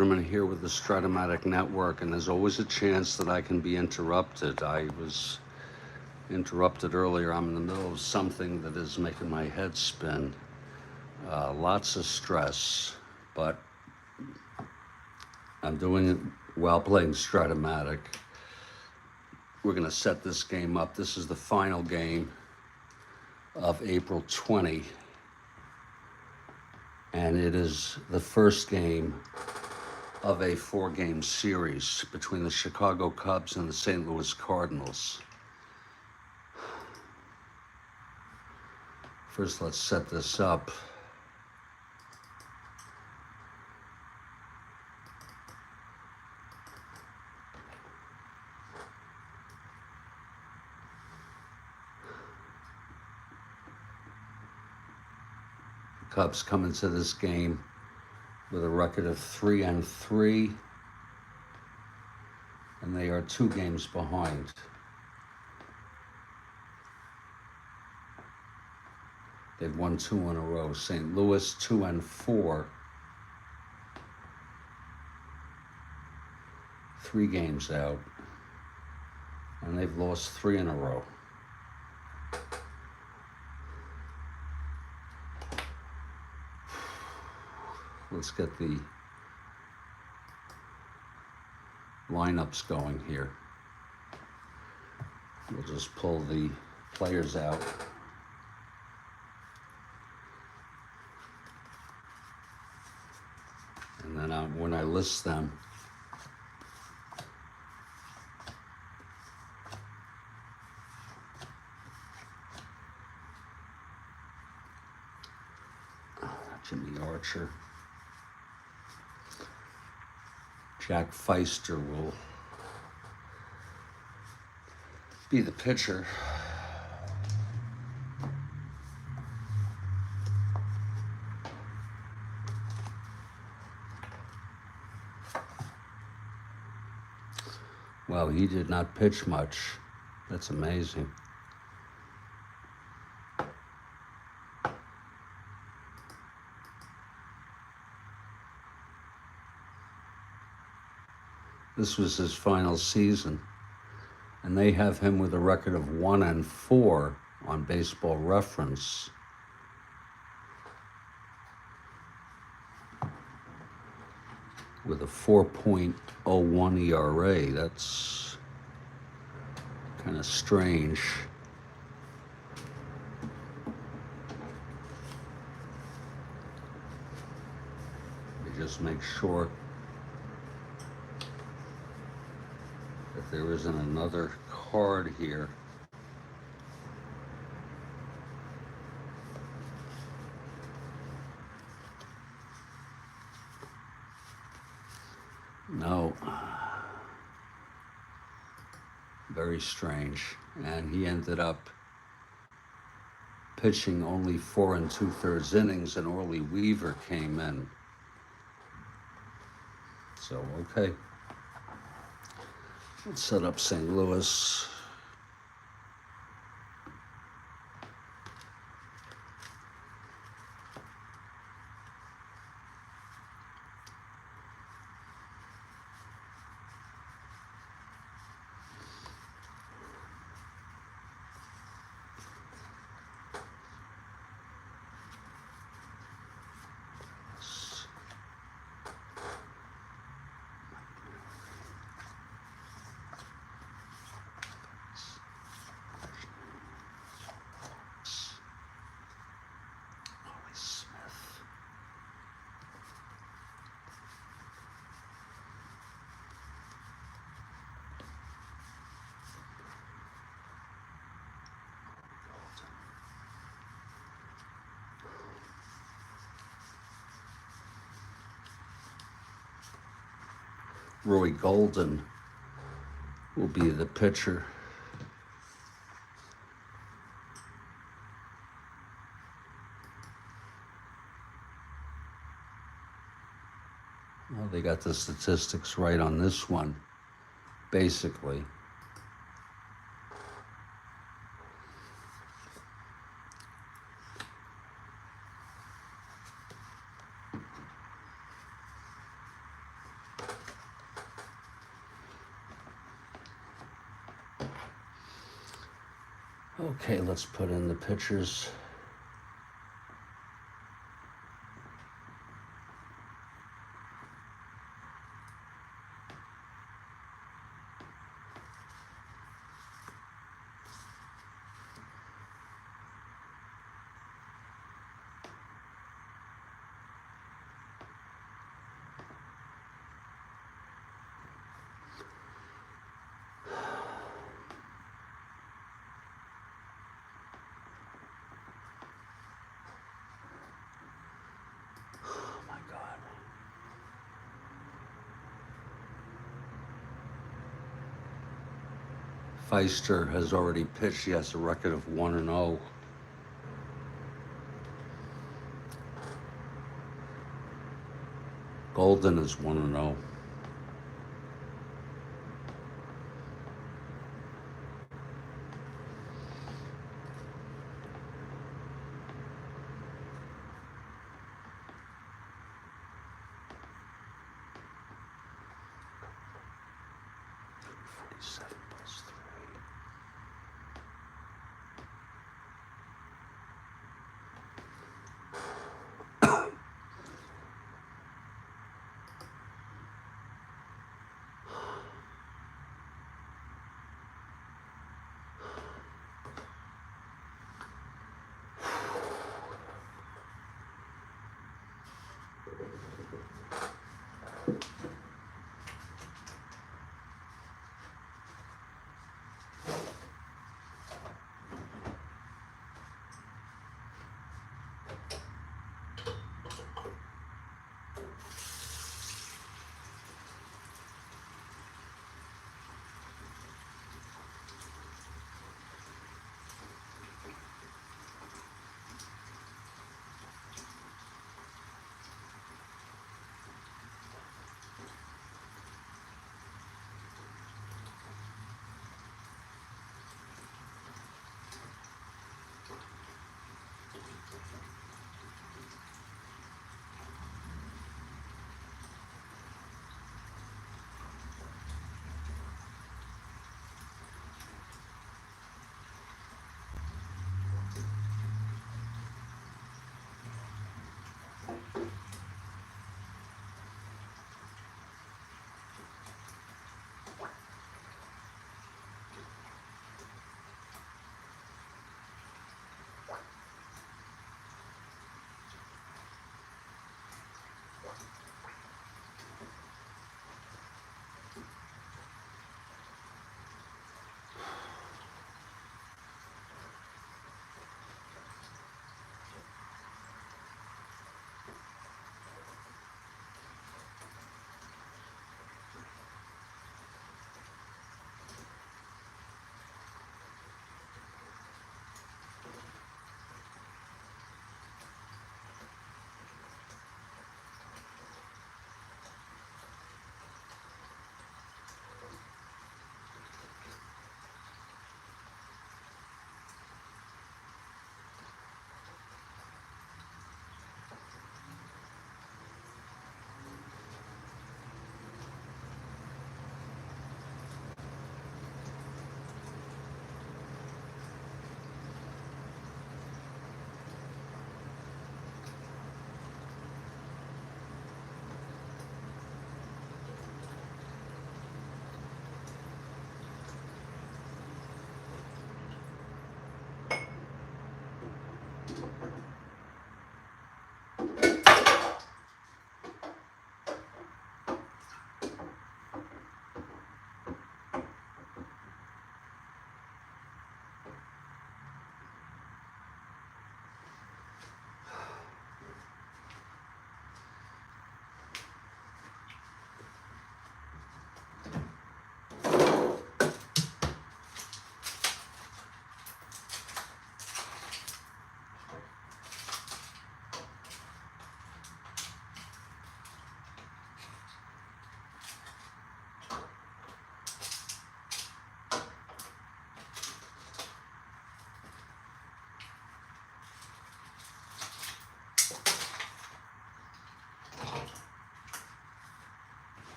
I'm here with the Strat-O-Matic network, and there's always a chance that I can be interrupted. I was interrupted earlier. I'm in the middle of something that is making my head spin. Lots of stress, but I'm doing it while playing Strat-O-Matic. We're going to set this game up. This is the final game of April 20, and it is the first game of a 4-game series between the Chicago Cubs and the St. Louis Cardinals. First, let's set this up. The Cubs come into this game with a record of 3-3, and they are 2 games behind. They've won 2 in a row. St. Louis 2-4, 3 games out, and they've lost 3 in a row. Let's get the lineups going here. We'll just pull the players out. And then when I list them, Jimmy Archer, Jack Feister will be the pitcher. Well, he did not pitch much. That's amazing. This was his final season, and they have him with a record of 1-4 on Baseball Reference. With a 4.01 ERA. That's kind of strange. Let me just make sure that there isn't another card here. No. Very strange. And he ended up pitching only 4 2/3 innings, and Orly Weaver came in. So, okay. Let's set up St. Louis. Roy Golden will be the pitcher. Well, they got the statistics right on this one, basically. Okay, let's put in the pitchers. Oh my God. Feister has already pitched. He has a record of 1-0. Golden is 1-0. Seven plus three.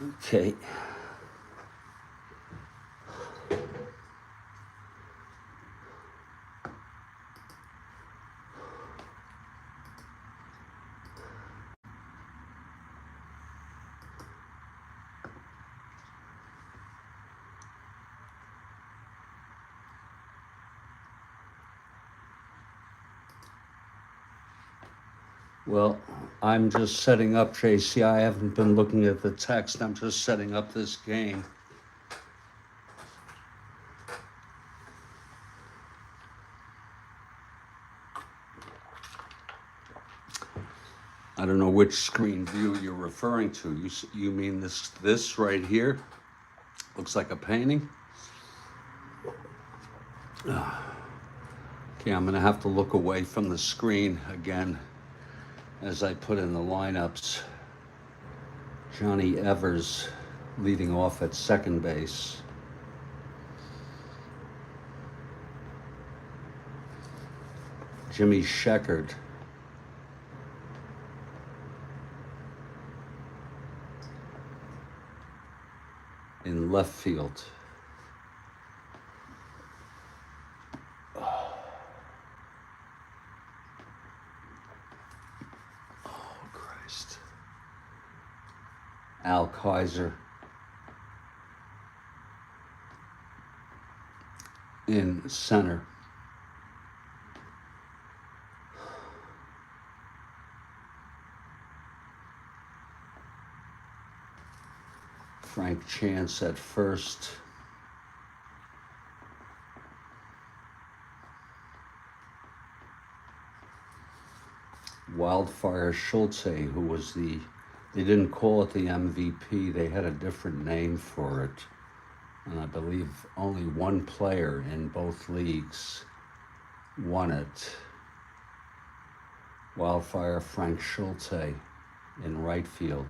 Okay. Well, I'm just setting up, JC. I haven't been looking at the text. I'm just setting up this game. I don't know which screen view you're referring to. You mean this right here? Looks like a painting. Okay, I'm gonna have to look away from the screen again as I put in the lineups. Johnny Evers leading off at second base. Jimmy Sheckard in left field. Oh, Christ. Al Kaiser in center. Frank Chance at first. Wildfire Schultze, who was they didn't call it the MVP, they had a different name for it. And I believe only one player in both leagues won it. Wildfire Frank Schultze in right field.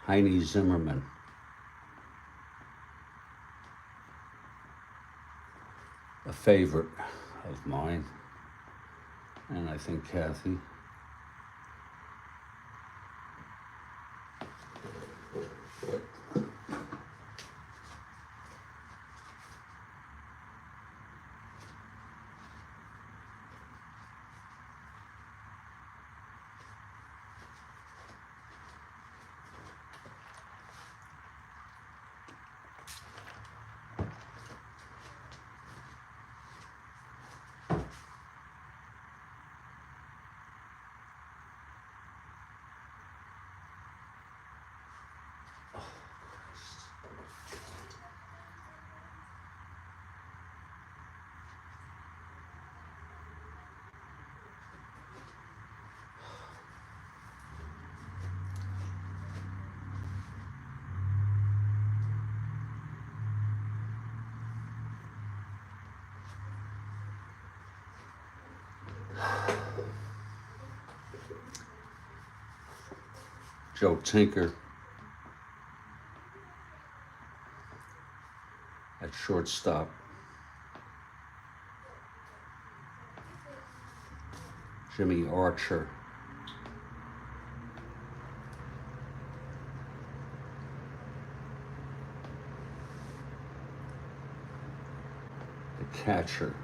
Heine Zimmerman. A favorite of mine, and I think Kathy. Joe Tinker at shortstop. Jimmy Archer. The catcher.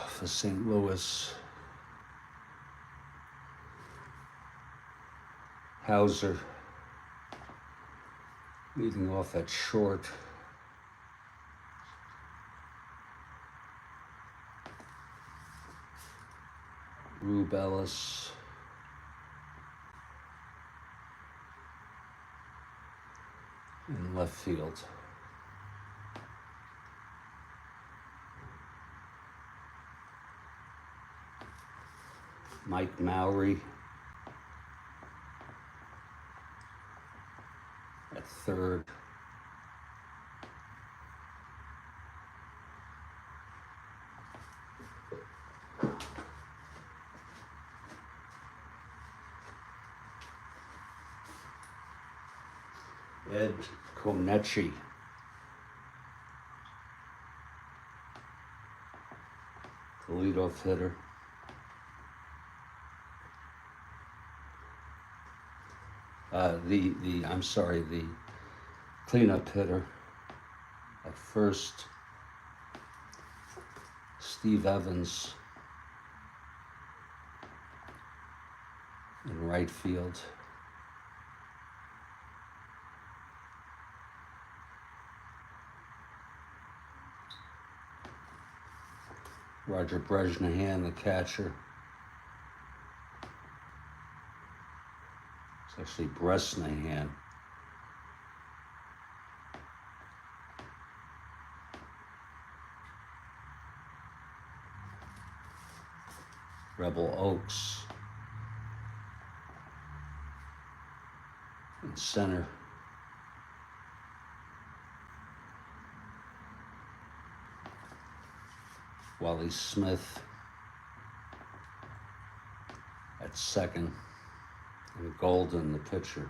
For St. Louis. Hauser leading off at short. Rube Ellis. In left field. Mike Mowry at third. Ed Konechi, the leadoff hitter. The cleanup hitter at first. Steve Evans in right field. Roger Brezhnehan, the catcher. It's actually Bresnahan. Rebel Oaks in center. Wally Smith at second, and Golden, the pitcher.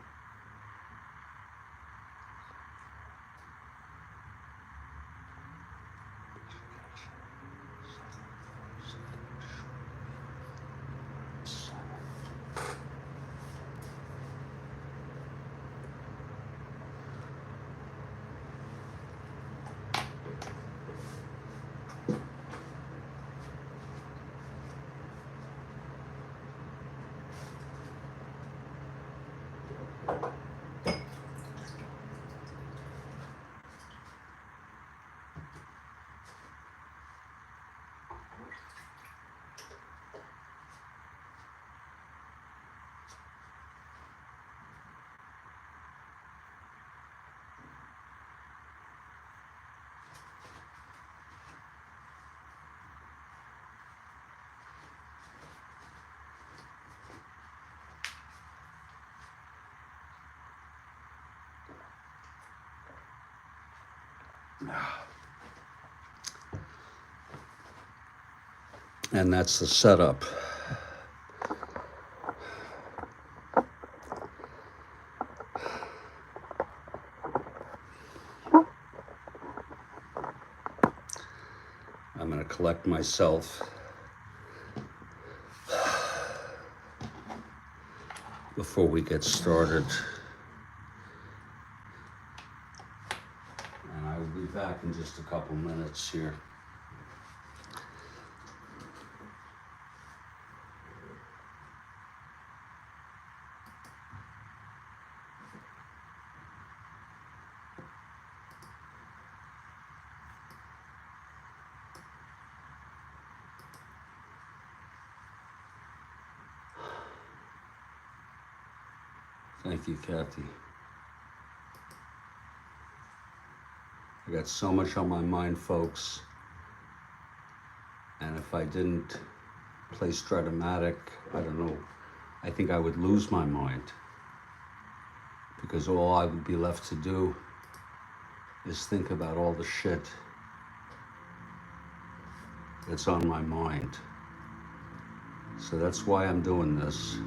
And that's the setup. I'm going to collect myself before we get started. And I will be back in just a couple minutes here. Thank you, Kathy. I got so much on my mind, folks. And if I didn't play Strat-O-Matic, I don't know, I think I would lose my mind. Because all I would be left to do is think about all the shit that's on my mind. So that's why I'm doing this.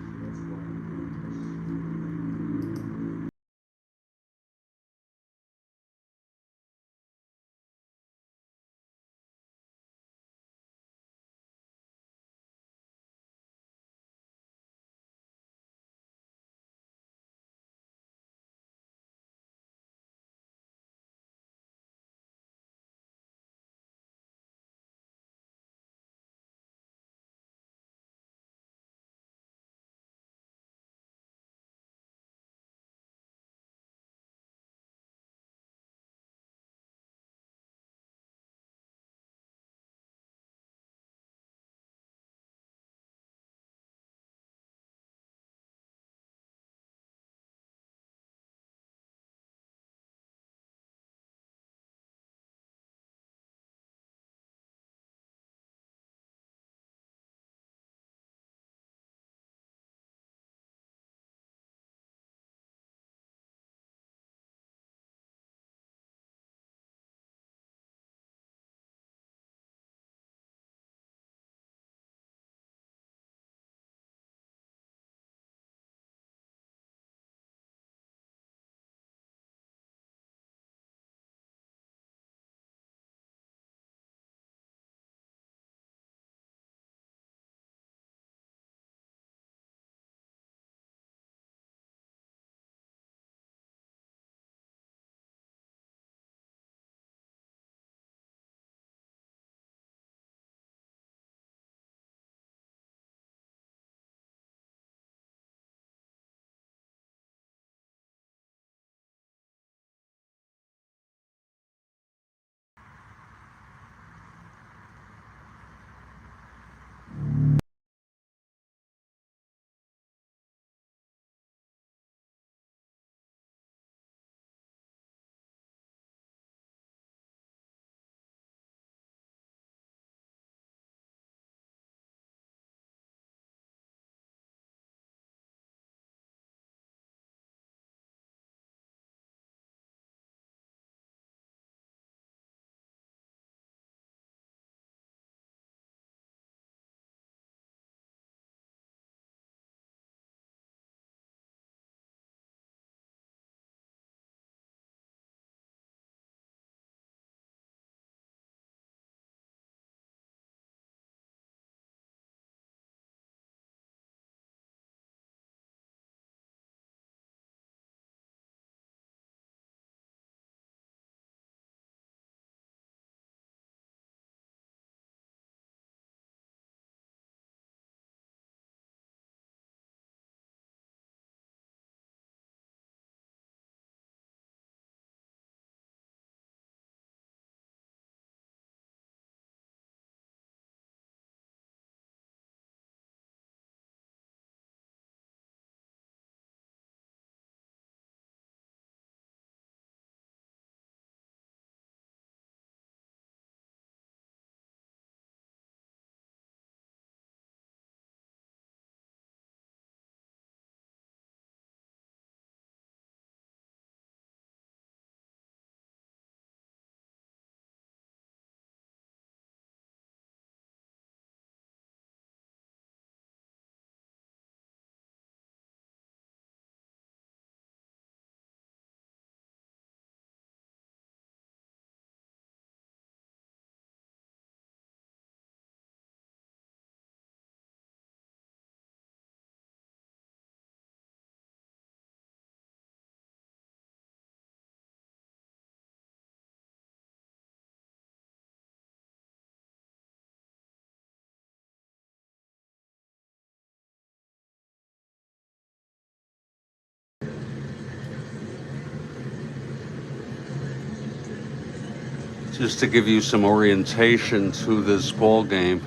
Just to give you some orientation to this ball game,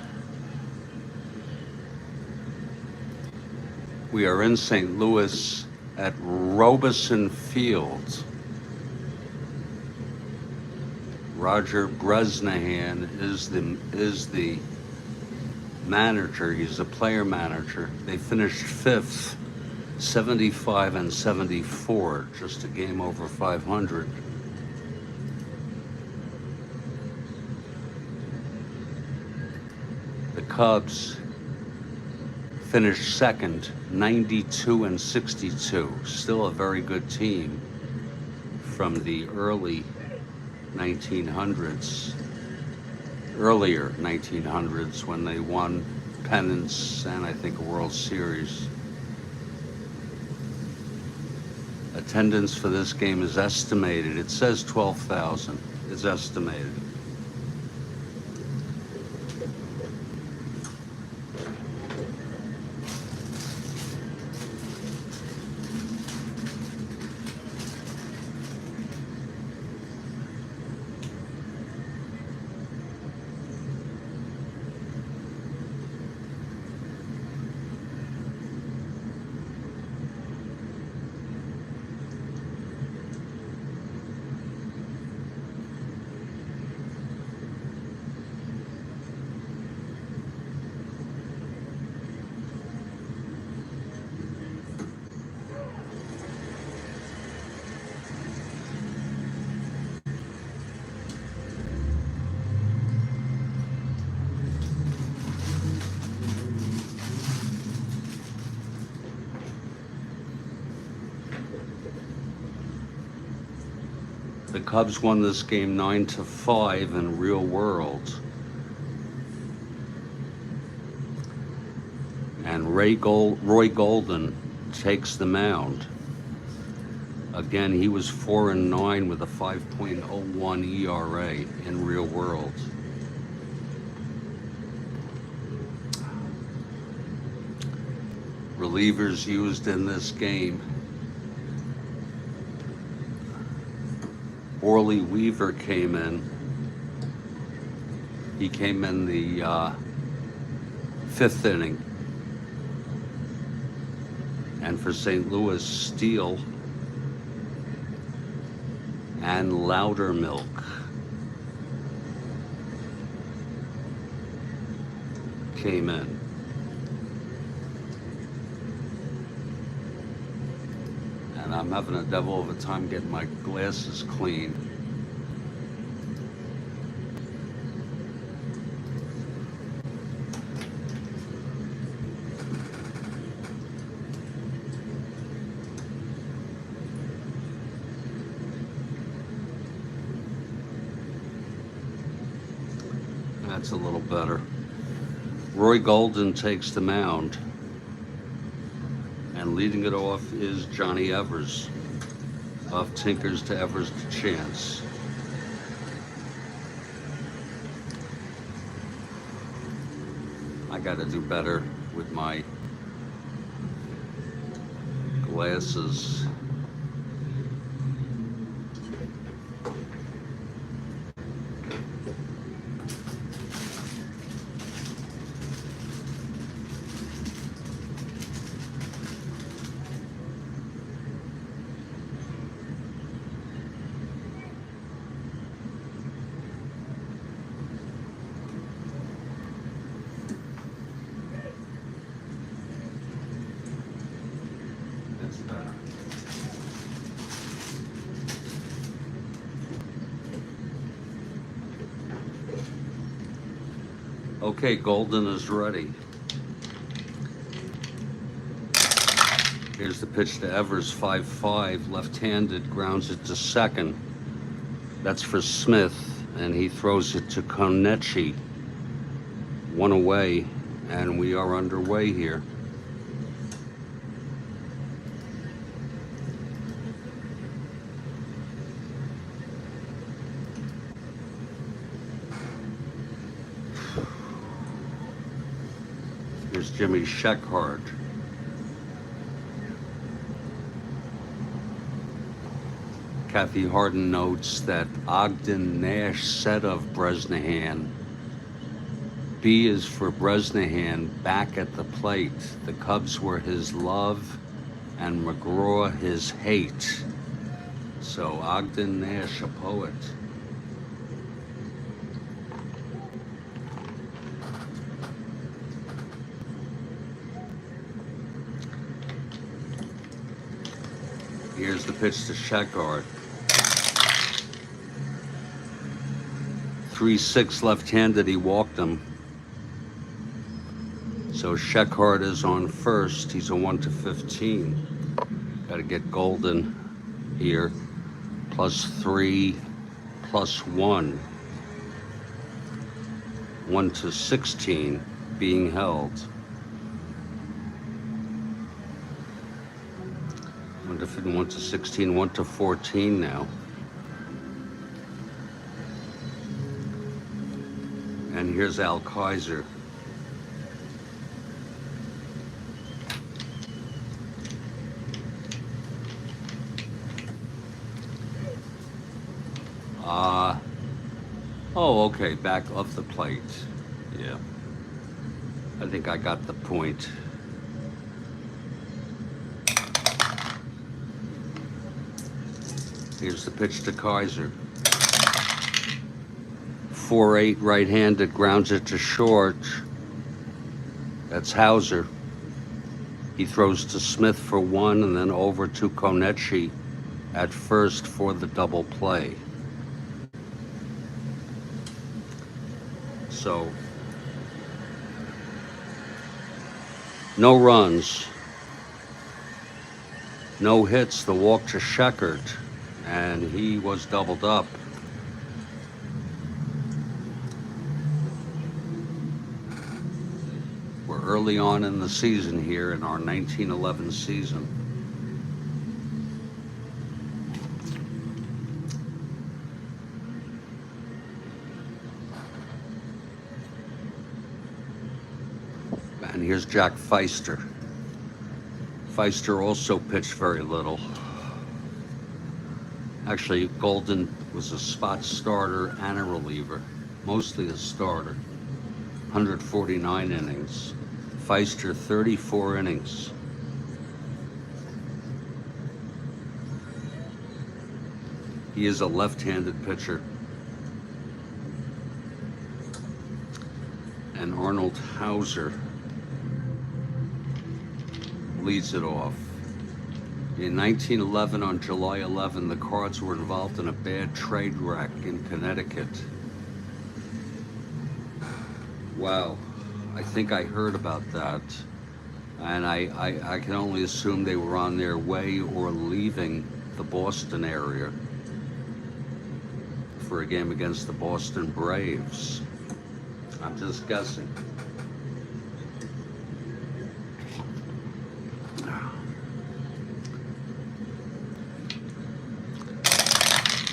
we are in St. Louis at Robison Field. Roger Bresnahan is the manager. He's a player manager. They finished 5th, 75 and 74, just a game over 500. The Cubs finished 2nd, 92 and 62. Still a very good team from the earlier 1900s when they won pennants and I think a World Series. Attendance for this game is estimated. It says 12,000. It's estimated. The Cubs won this game 9-5 in real world. And Roy Golden takes the mound. Again, he was 4-9 with a 5.01 ERA in real world. Relievers used in this game: Orly Weaver came in. He came in the 5th inning. And for St. Louis, Steele and Loudermilk came in. And I'm having a devil of a time getting my glasses clean. That's a little better. Roy Golden takes the mound. And leading it off is Johnny Evers. Off Tinkers to Evers to Chance. I gotta do better with my glasses. Okay, Golden is ready. Here's the pitch to Evers, 5-5, left-handed, grounds it to second. That's for Smith, and he throws it to Konechi. One away, and we are underway here. Here's Jimmy Sheckard. Kathy Harden notes that Ogden Nash said of Bresnahan, B is for Bresnahan back at the plate. The Cubs were his love and McGraw his hate. So Ogden Nash, a poet. Here's the pitch to Sheckard. 3-6 left-handed, he walked him. So Sheckard is on first. He's a 1-15. Got to get Golden here. +3, +1. 1-16 being held. 1-16, 1-14 now. And here's Al Kaiser. Oh, okay, back off the plate. Yeah. I think I got the point. Here's the pitch to Kaiser. 4-8 right-handed, grounds it to short. That's Hauser. He throws to Smith for 1 and then over to Konechi at first for the double play. So, no runs, no hits, the walk to Sheckard, and he was doubled up. We're early on in the season here in our 1911 season. And here's Jack Feister. Feister also pitched very little. Actually, Golden was a spot starter and a reliever, mostly a starter. 149 innings. Feister, 34 innings. He is a left-handed pitcher. And Arnold Hauser leads it off. In 1911, on July 11, the Cards were involved in a bad trade wreck in Connecticut. Wow, I think I heard about that. And I can only assume they were on their way or leaving the Boston area for a game against the Boston Braves. I'm just guessing.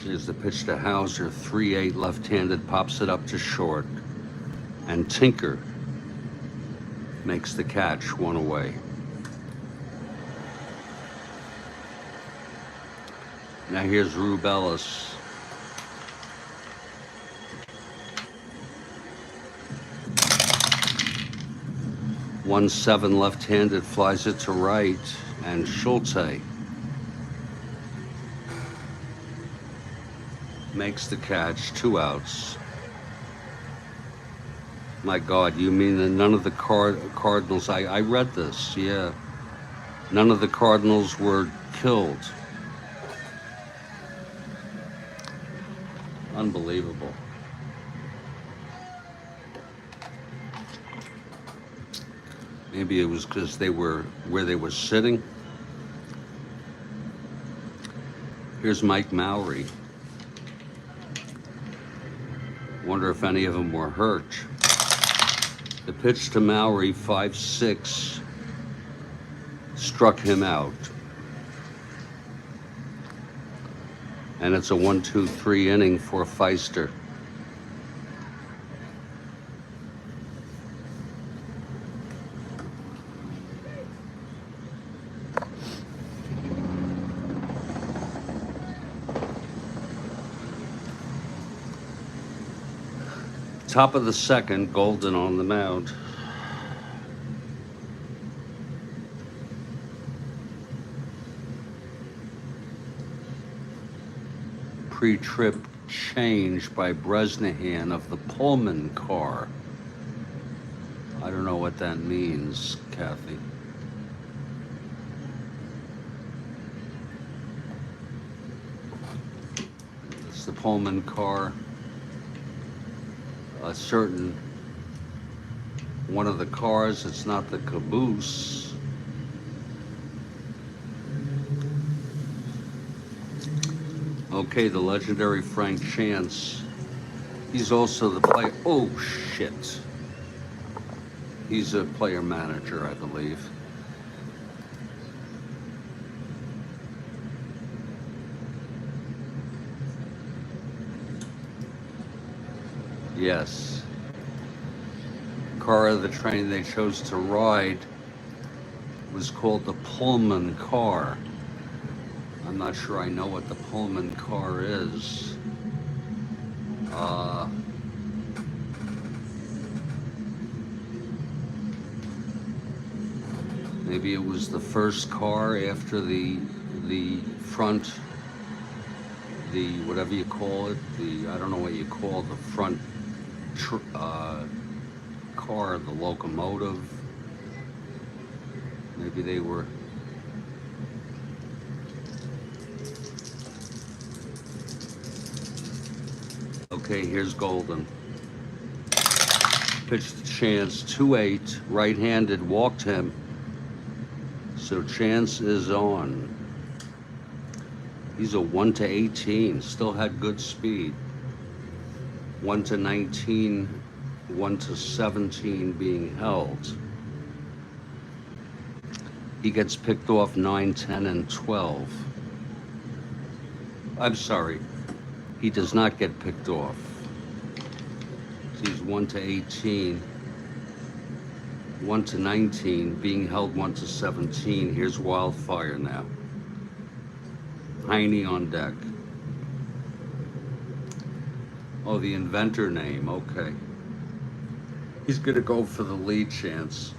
Here's the pitch to Hauser, 3-8 left-handed, pops it up to short. And Tinker makes the catch, 1 away. Now here's Rubelis. One 7 left-handed, flies it to right, and Schulte makes the catch, 2 outs. My God, you mean that none of the Cardinals, I read this, yeah. None of the Cardinals were killed. Unbelievable. Maybe it was because they were where they were sitting. Here's Mike Mowry. Wonder if any of them were hurt. The pitch to Mowry, 5-6, struck him out. And it's a 1-2-3 inning for Feister. Top of the second, Golden on the mound. Pre-trip change by Bresnahan of the Pullman car. I don't know what that means, Kathy. It's the Pullman car. A certain one of the cars, it's not the caboose. Okay, the legendary Frank Chance. He's also the player. Oh, shit. He's a player manager, I believe. Yes. Car of the train they chose to ride was called the Pullman car. I'm not sure I know what the Pullman car is. Maybe it was the first car after the front, the whatever you call it, I don't know what you call the front car, the locomotive. Maybe they were. Okay, here's Golden. Pitched to Chance, 2-8, right-handed, walked him. So Chance is on. He's a 1-18, still had good speed. 1-19, 1-17 being held. He gets picked off 9, 10, and 12. I'm sorry, he does not get picked off. He's 1-18, 1-19, being held 1-17. Here's Wildfire now. Heine on deck. Oh, the inventor name, okay. He's gonna go for the lead chance.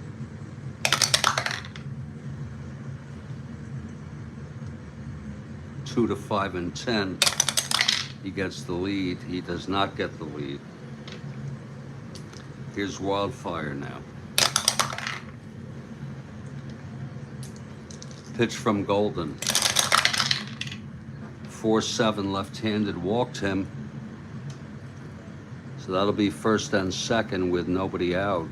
Two to 5 and 10. He gets the lead. He does not get the lead. Here's Wildfire now. Pitch from Golden. 4-7 left-handed, walked him. So that'll be first and second with nobody out.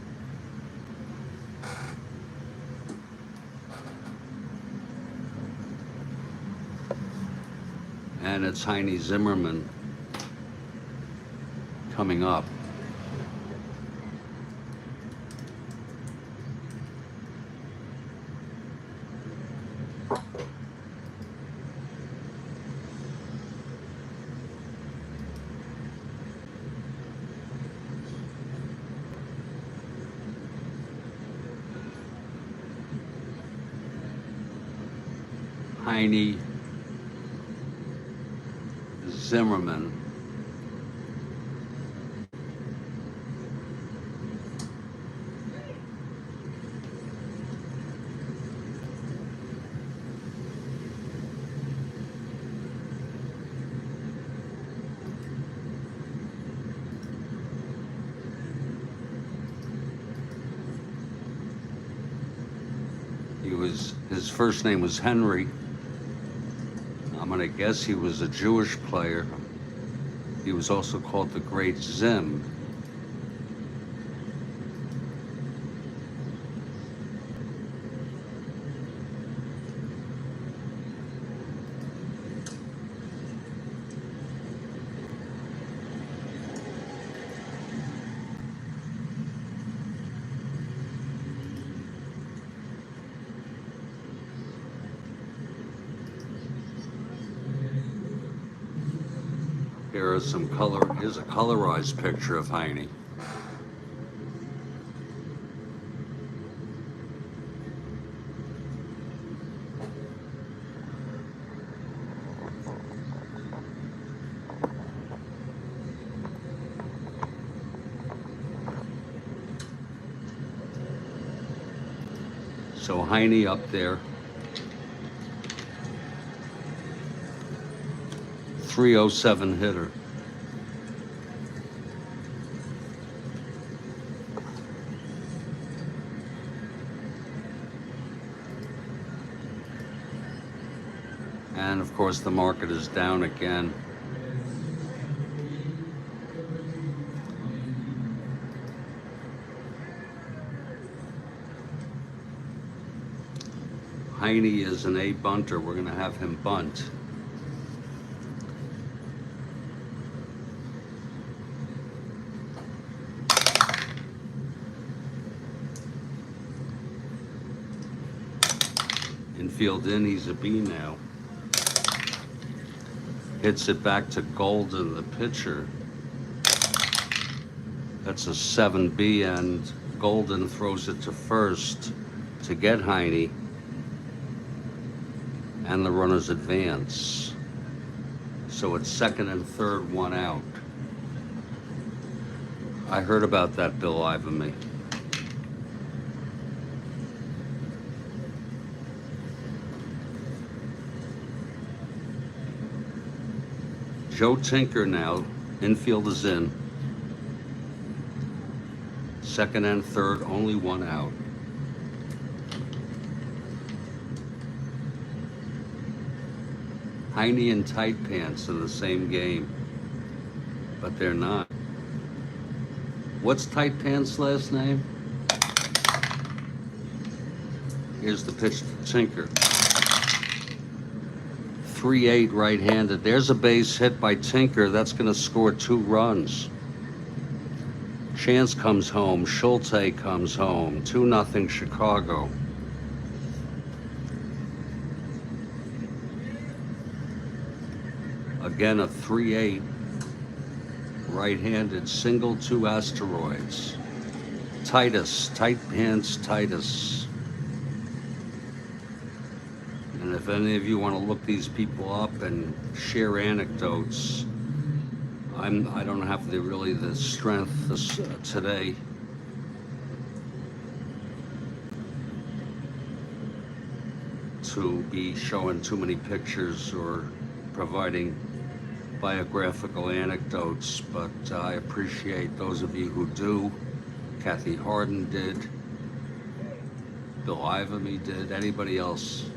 And it's Heine Zimmerman coming up. Heine Zimmerman. His first name was Henry. I'm gonna guess he was a Jewish player. He was also called the Great Zim. Here's a colorized picture of Heine. So Heine up there. 307 hitter. And of course the market is down again. Heine is an A bunter. We're going to have him bunt. Infield in, he's a B now. Hits it back to Golden, the pitcher. That's a 7B, and Golden throws it to first to get Heine. And the runners advance. So it's second and third, one out. I heard about that, Bill Ivamy. Joe Tinker now, infield is in. Second and third, only one out. Heine and Tight Pants in the same game, but they're not. What's Tight Pants' last name? Here's the pitch to Tinker. 3-8 right-handed. There's a base hit by Tinker. That's going to score 2 runs. Chance comes home. Schulte comes home. 2-0 Chicago. Again, a 3-8 right-handed single, 2 asteroids. Titus, Tight Pants Titus. And if any of you want to look these people up and share anecdotes, I don't have the strength today to be showing too many pictures or providing biographical anecdotes, but I appreciate those of you who do. Kathy Harden did, Bill Ivamy did, anybody else.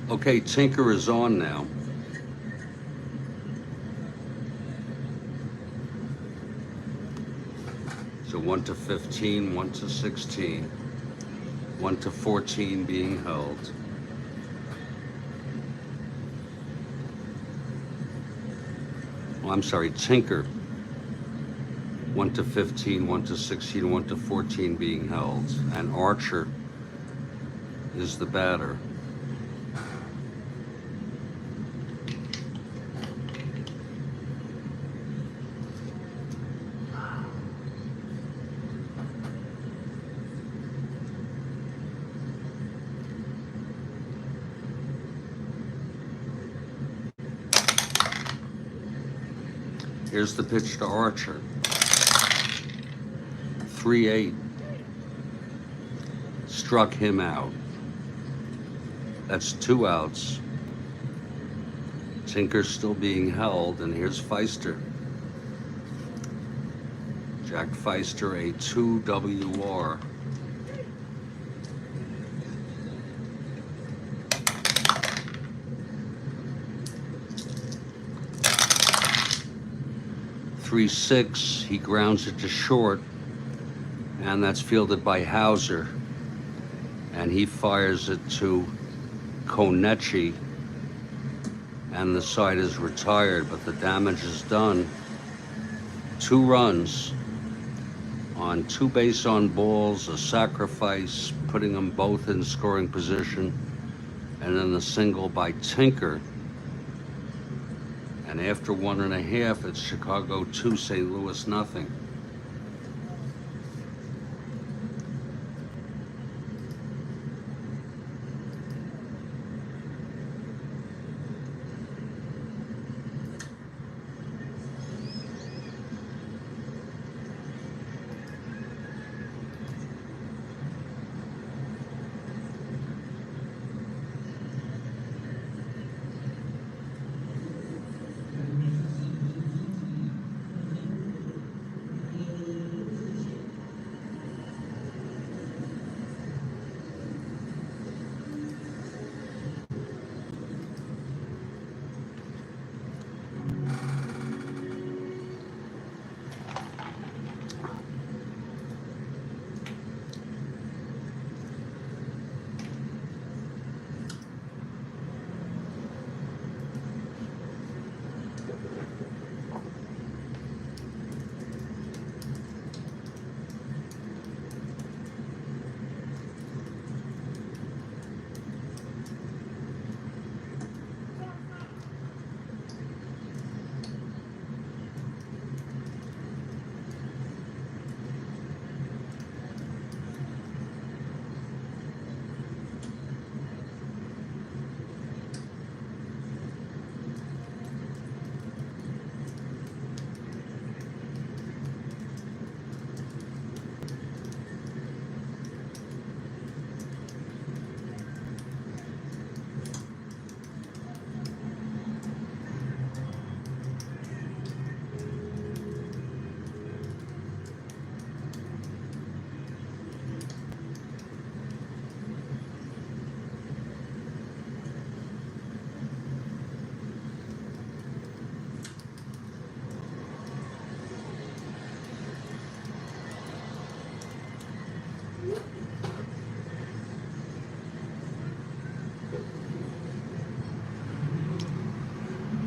Okay, Tinker is on now. So 1-15, 1-16. 1-14 being held. Oh, I'm sorry, Tinker. 1-15, 1-16, 1-14 being held. And Archer is the batter. Here's the pitch to Archer. 3-8. Struck him out. That's 2 outs. Tinker's still being held, and here's Feister. Jack Feister, a 2 WR. .36, he grounds it to short, and that's fielded by Hauser, and he fires it to Konechi, and the side is retired, but the damage is done. 2 runs on 2 base on balls, a sacrifice, putting them both in scoring position, and then the single by Tinker. And after 1.5, it's Chicago 2, St. Louis nothing.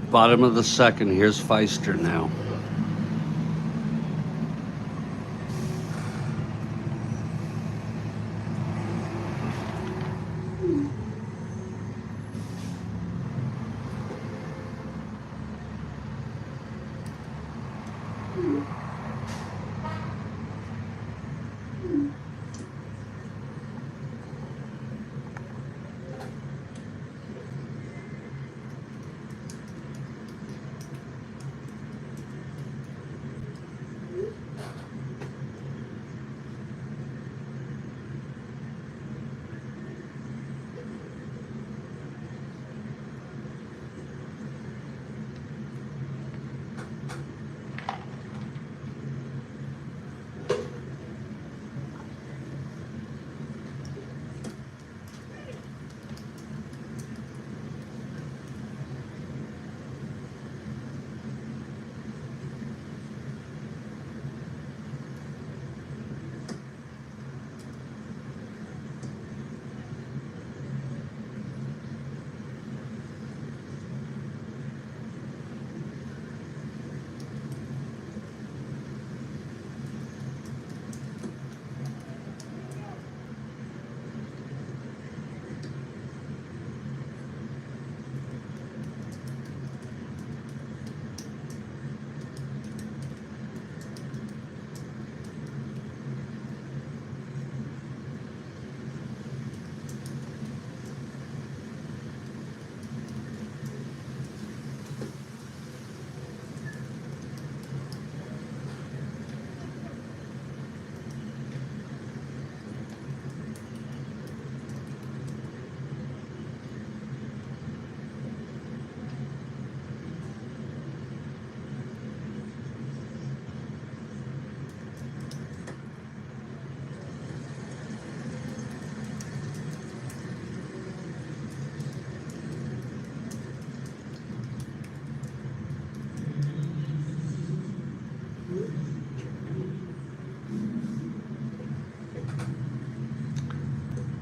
Bottom of the second, here's Feister now.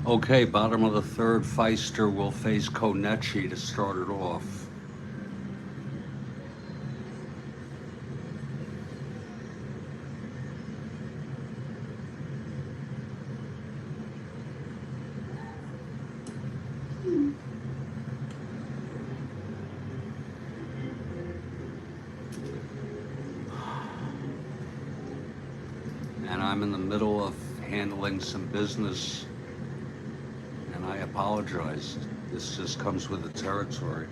Okay, bottom of the third, Feister will face Konechi to start it off. And I'm in the middle of handling some business, and I apologize. This just comes with the territory.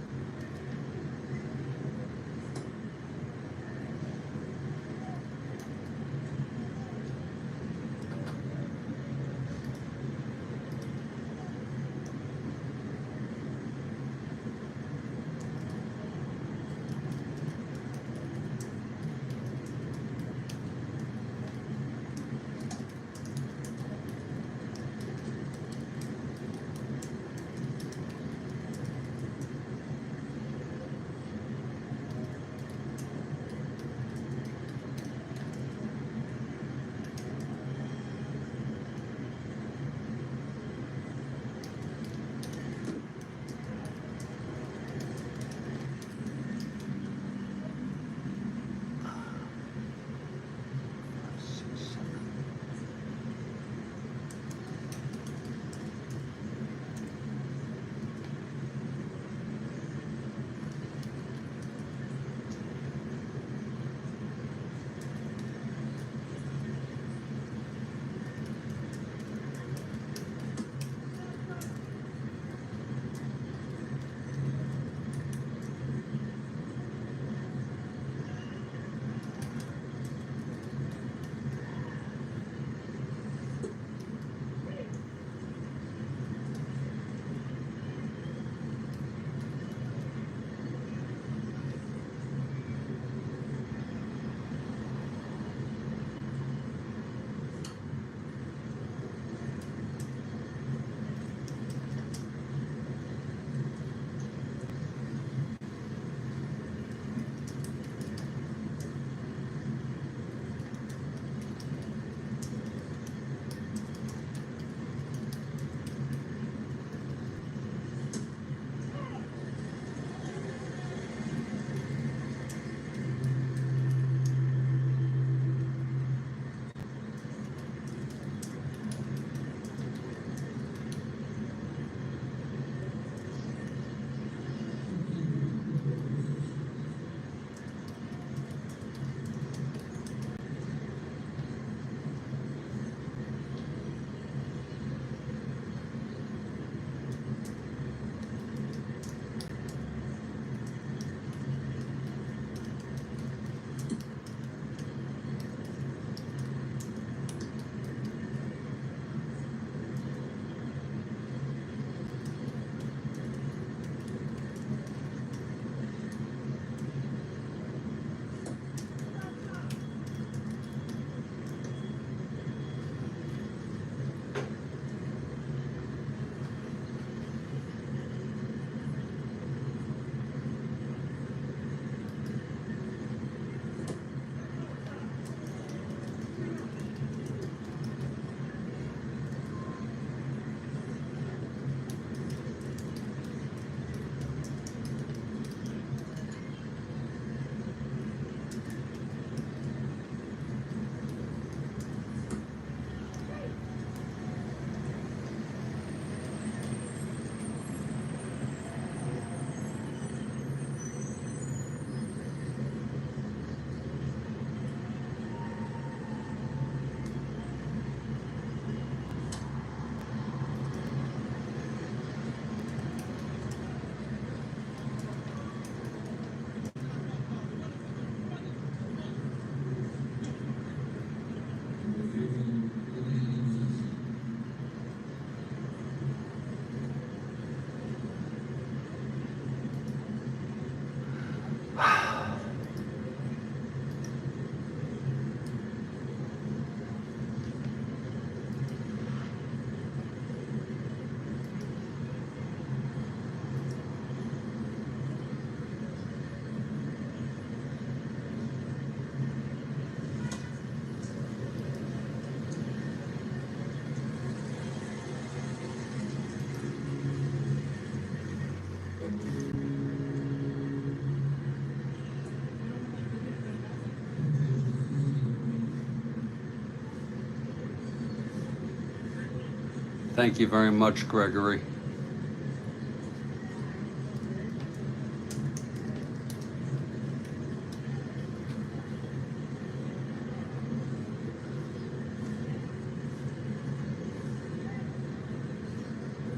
Thank you very much, Gregory.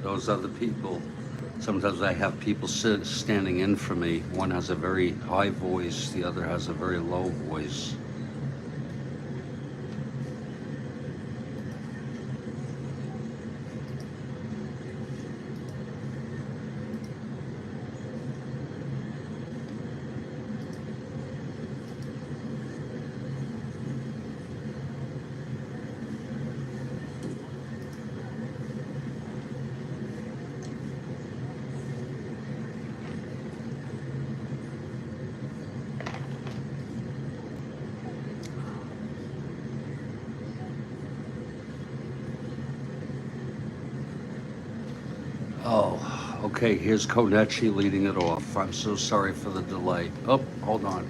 Those other people, sometimes I have people standing in for me. One has a very high voice, the other has a very low voice. Oh, okay, here's Konechi leading it off. I'm so sorry for the delay. Oh, hold on.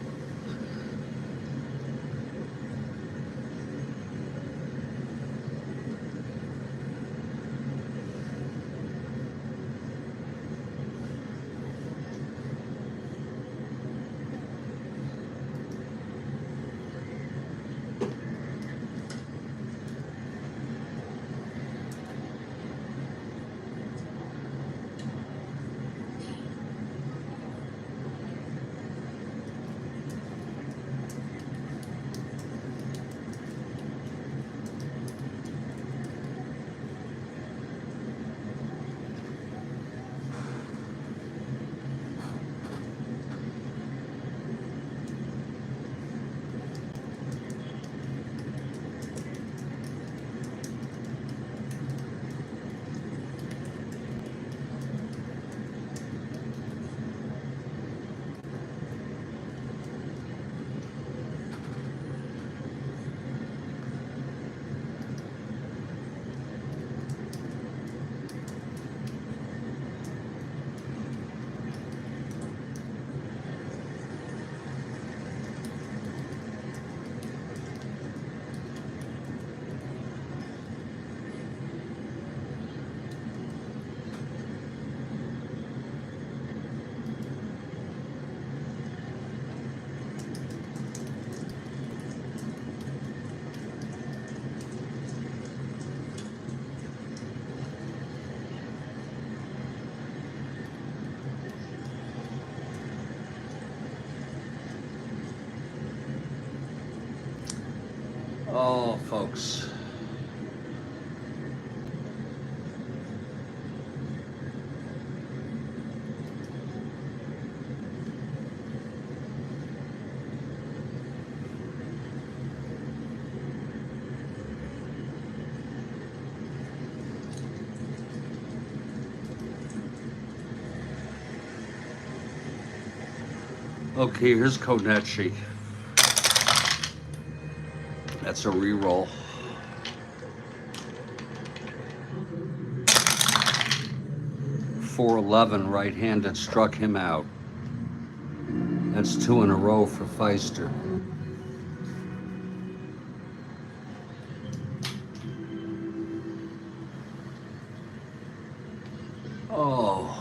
Oh, folks. Okay, here's Konechi. That's a reroll. 411 right-handed struck him out. That's 2 in a row for Feister. Oh.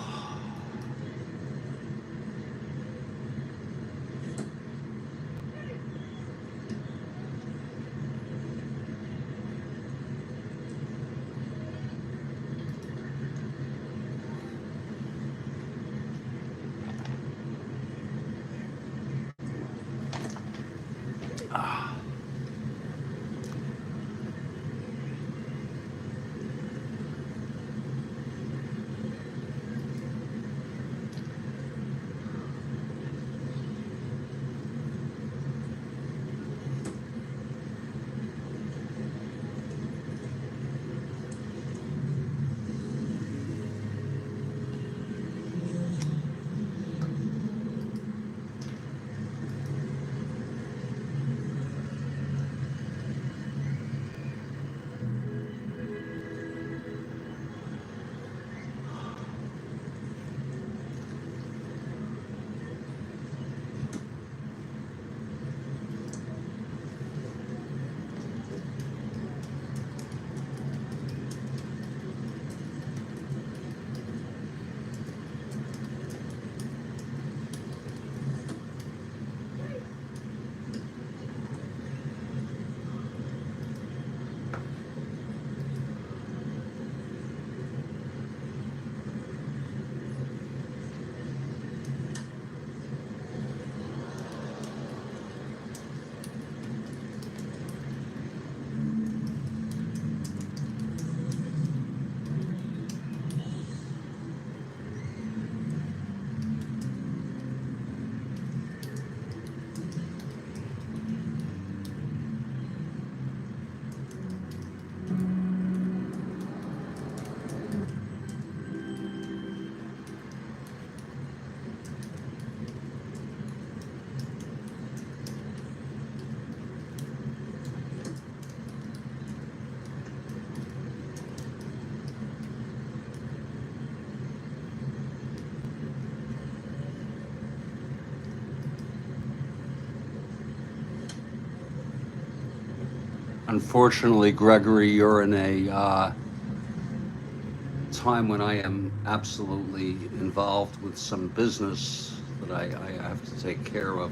Unfortunately, Gregory, you're in a time when I am absolutely involved with some business that I have to take care of.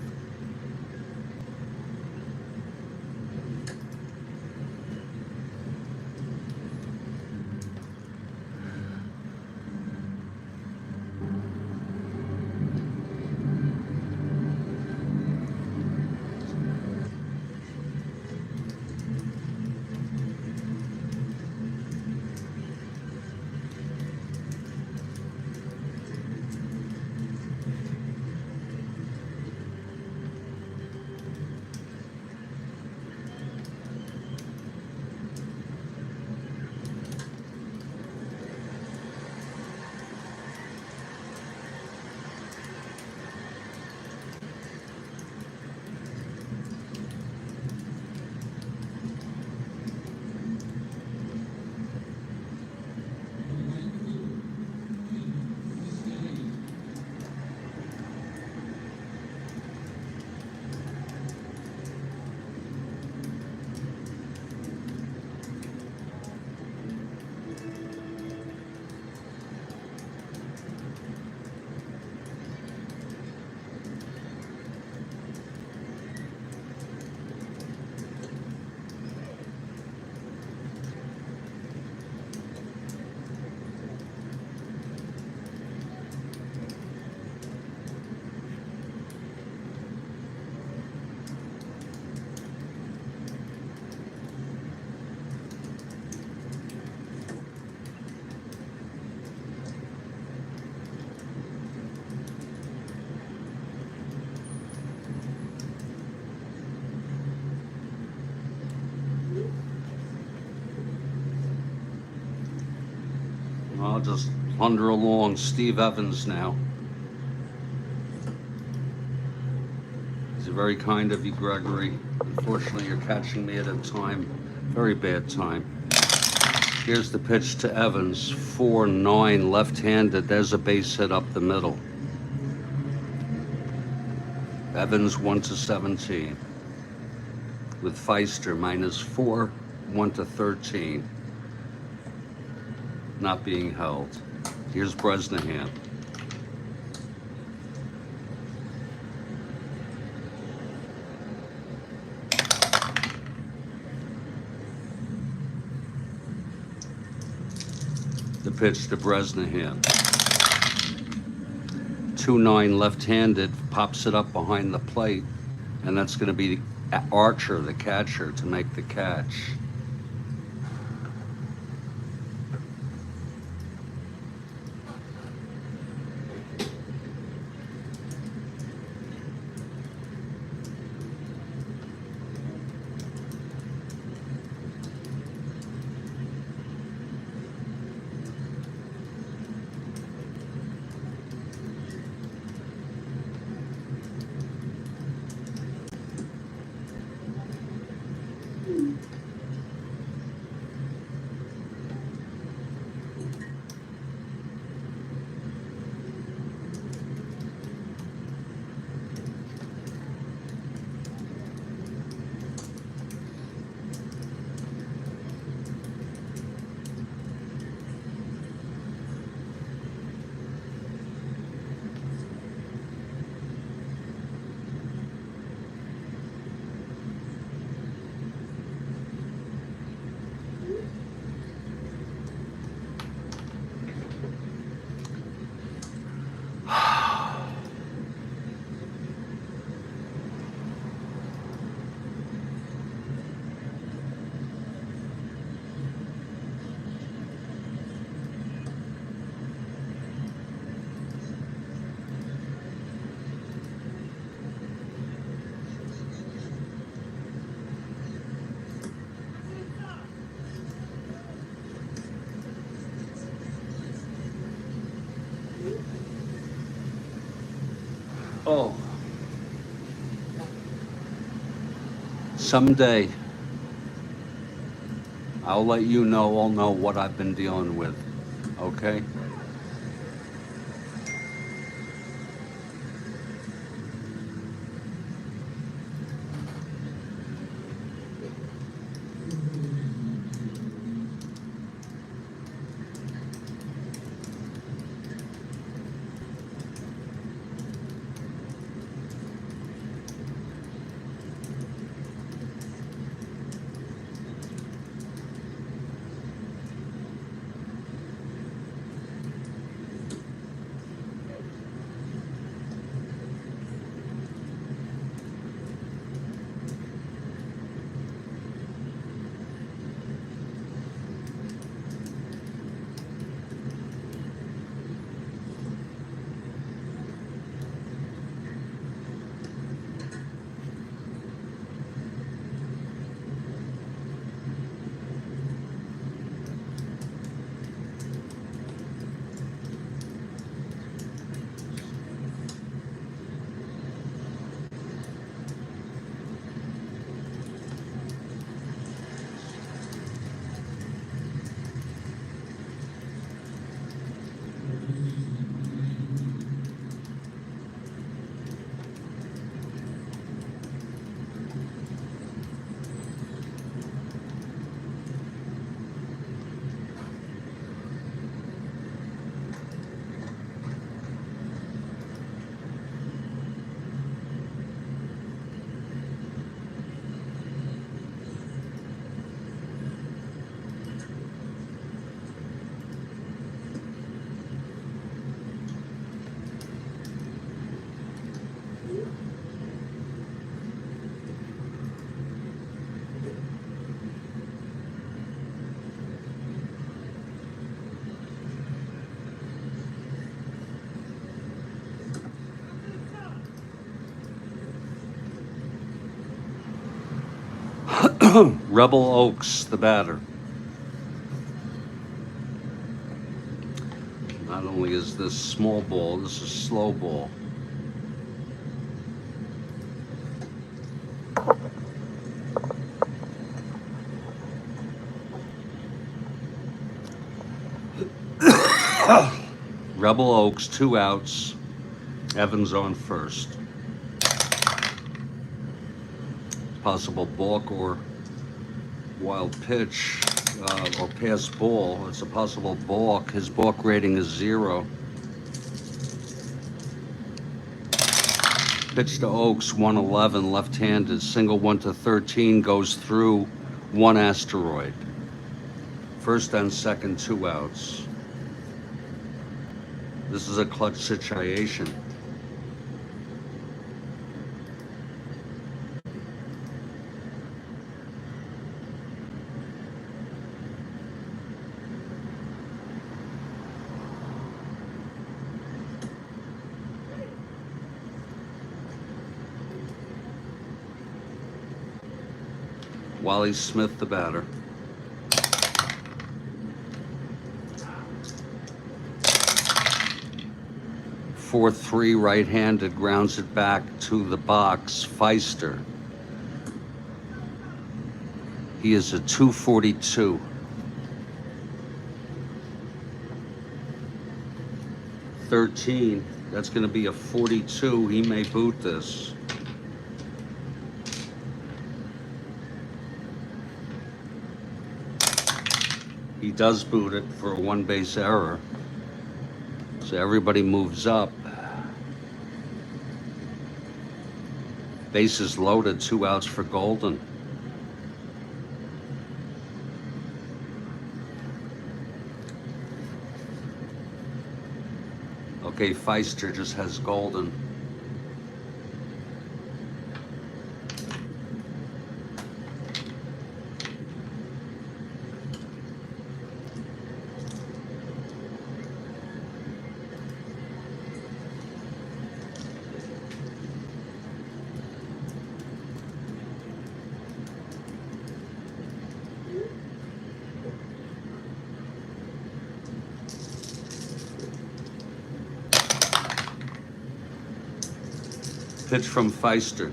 I'll just plunder along. Steve Evans now. It's very kind of you, Gregory. Unfortunately, you're catching me at a time, very bad time. Here's the pitch to Evans, 4-9, left-handed. There's a base hit up the middle. Evans 1-17. With Feister -4, 1-13. Not being held. Here's Bresnahan. The pitch to Bresnahan. 2-9 left-handed, pops it up behind the plate, and that's going to be Archer, the catcher, to make the catch. Oh, someday I'll let you know, I'll know what I've been dealing with, okay? Rebel Oaks, the batter. Not only is this small ball, this is slow ball. Rebel Oaks, 2 outs. Evans on first. Possible balk or wild pitch or pass ball. It's a possible balk. His balk rating is 0. Pitch to Oaks, 111, left-handed. Single 1 to 13 goes through 1 asteroid. First and second, 2 outs. This is a clutch situation. Wally Smith, the batter. Four-three, right-handed, grounds it back to the box. Feister. He is a 242. 13. That's going to be a 42. He may boot this. He does boot it for a 1-base error. So everybody moves up. Bases loaded, 2 outs for Golden. Okay, Feister just has Golden. Pitch from Feister.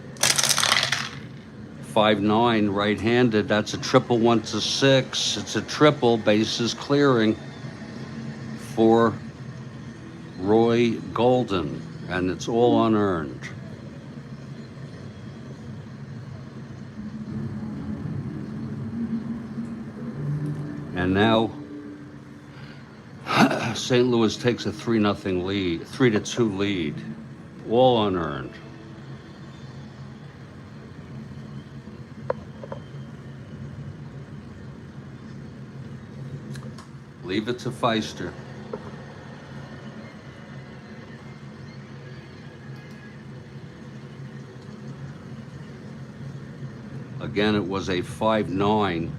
5'9", right-handed. That's a triple 1 to 6. It's a triple, bases clearing for Roy Golden, and it's all unearned. And now St. Louis takes a 3-0 lead, 3-2 lead, all unearned. Leave it to Feister. Again, it was a 5'9",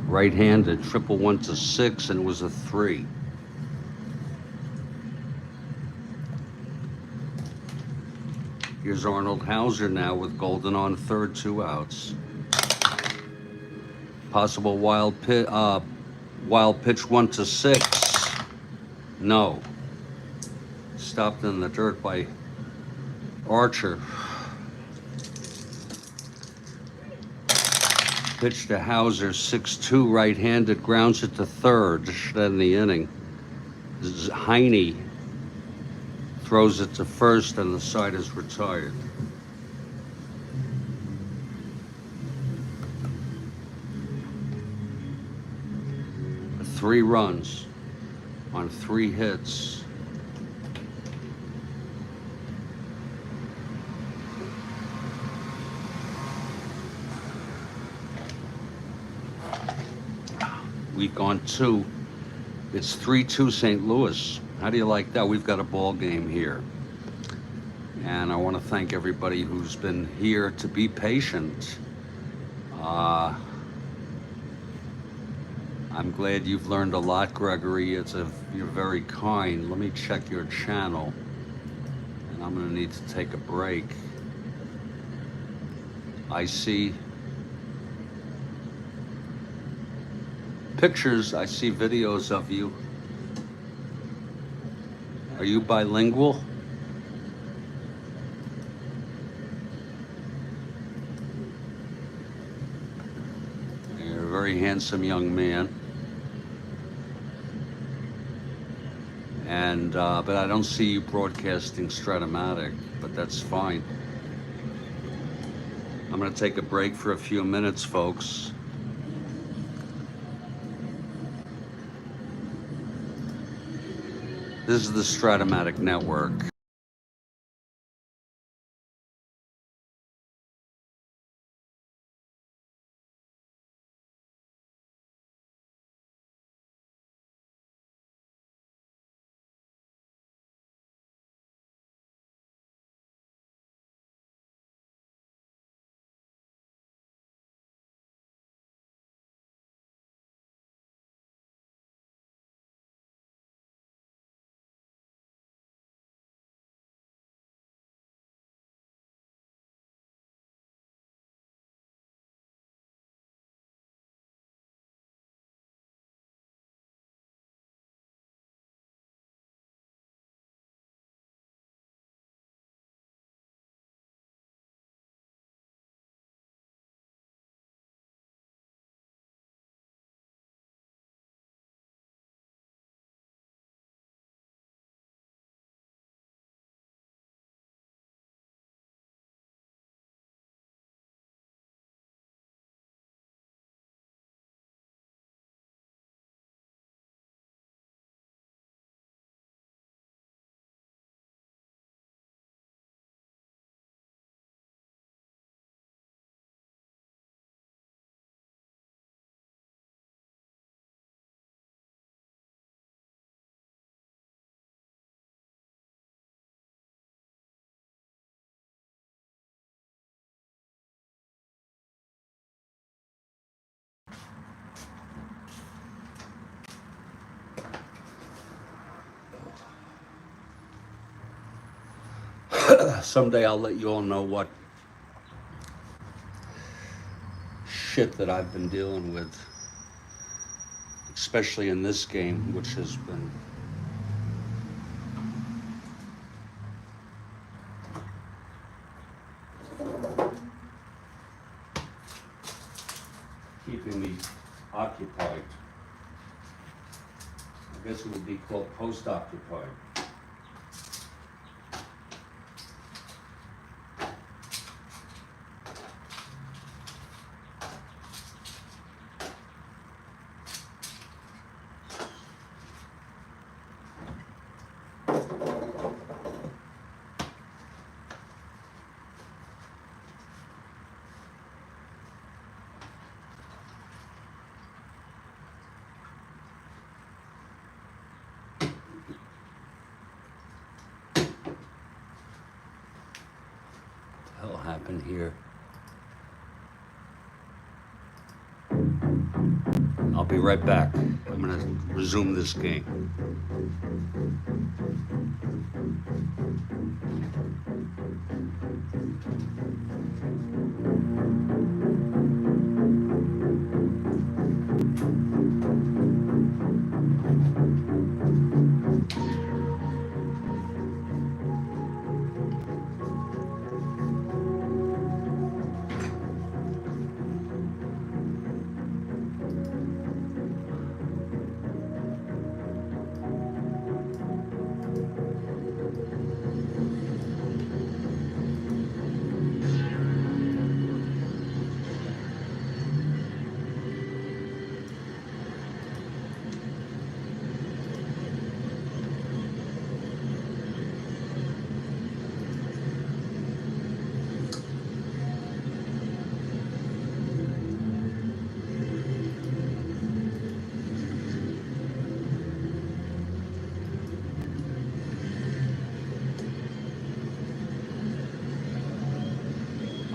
right-handed, triple 1 to 6, and it was a 3. Here's Arnold Hauser now with Golden on third, 2 outs. Possible wild pitch 1 to 6. No. Stopped in the dirt by Archer. Pitch to Hauser, 6'2", right-handed, grounds it to third. Should end the inning. Heine throws it to first, and the side is retired. 3 runs on 3 hits. Week on 2. It's 3-2 St. Louis. How do you like that? We've got a ball game here. And I want to thank everybody who's been here to be patient. I'm glad you've learned a lot, Gregory. You're very kind. Let me check your channel. And I'm going to need to take a break. I see pictures, I see videos of you. Are you bilingual? You're a very handsome young man. And but I don't see you broadcasting Strat-O-Matic, but that's fine. I'm going to take a break for a few minutes, folks. This is the Strat-O-Matic network. Someday I'll let you all know what shit that I've been dealing with, especially in this game, which has been keeping me occupied. I guess it would be called post-occupied. What the hell happened here? I'll be right back. I'm gonna resume this game.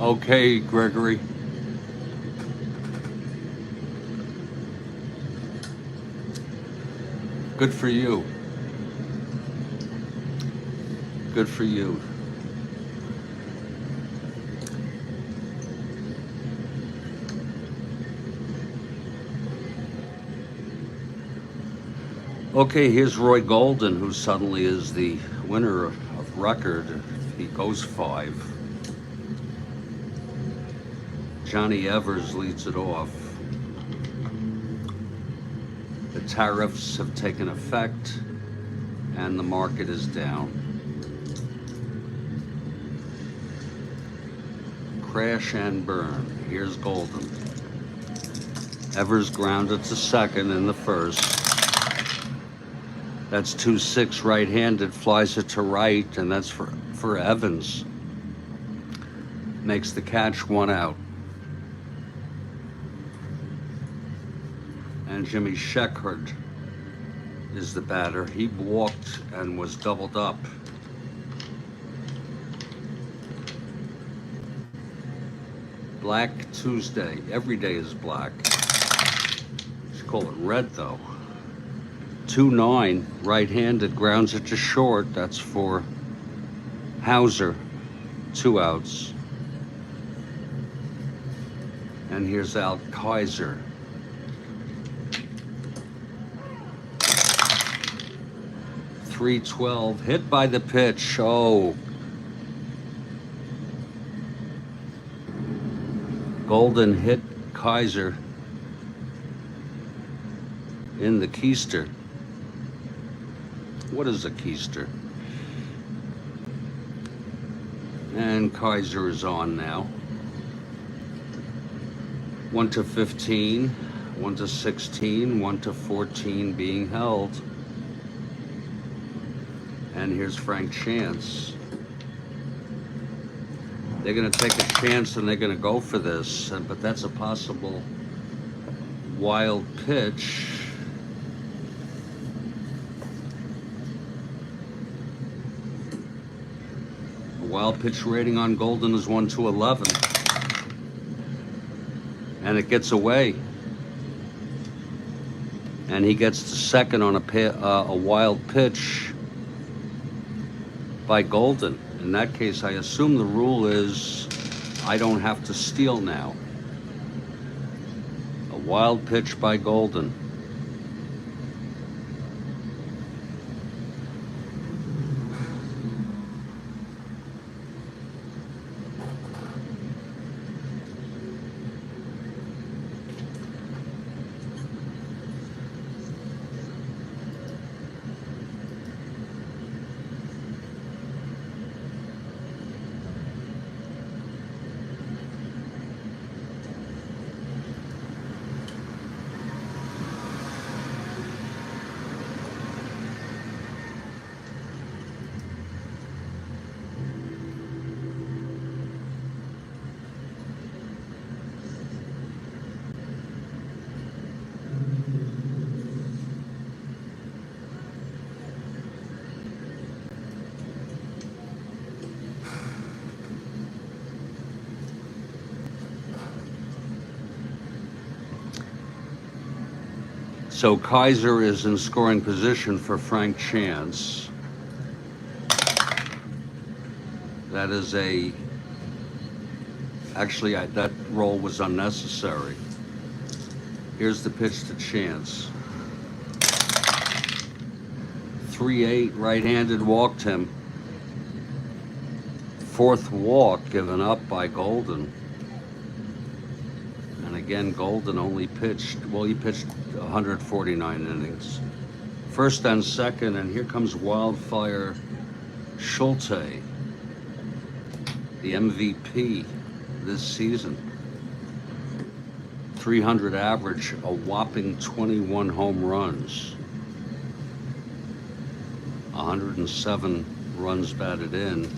Okay, Gregory. Good for you. Good for you. Okay, here's Roy Golden, who suddenly is the winner of record. He goes 5. Johnny Evers leads it off. The tariffs have taken effect and the market is down. Crash and burn. Here's Golden. Evers grounded to second in the first. That's 2-6 right-handed, flies it to right, and that's for Evans. Makes the catch, 1 out. And Jimmy Sheckard is the batter. He walked and was doubled up. Black Tuesday. Every day is black. Should call it red, though. 2-9, right-handed, grounds it to short. That's for Hauser. 2 outs. And here's Al Kaiser. .312, hit by the pitch. Oh. Golden hit Kaiser in the keister. What is a keister? And Kaiser is on now. 1-15, 1-16, 1-14 being held. And here's Frank Chance. They're going to take a chance and they're going to go for this, but that's a possible wild pitch. A wild pitch rating on Golden is 1-11. And it gets away. And he gets to second on a wild pitch by Golden. In that case, I assume the rule is I don't have to steal now. A wild pitch by Golden. So Kaiser is in scoring position for Frank Chance. That is actually that roll was unnecessary. Here's the pitch to Chance. 3-8, right-handed, walked him. 4th walk given up by Golden. And again, Golden only pitched, well, he pitched 149 innings. First and second, and here comes Wildfire Schulte, the MVP this season. 300 average, a whopping 21 home runs. 107 runs batted in.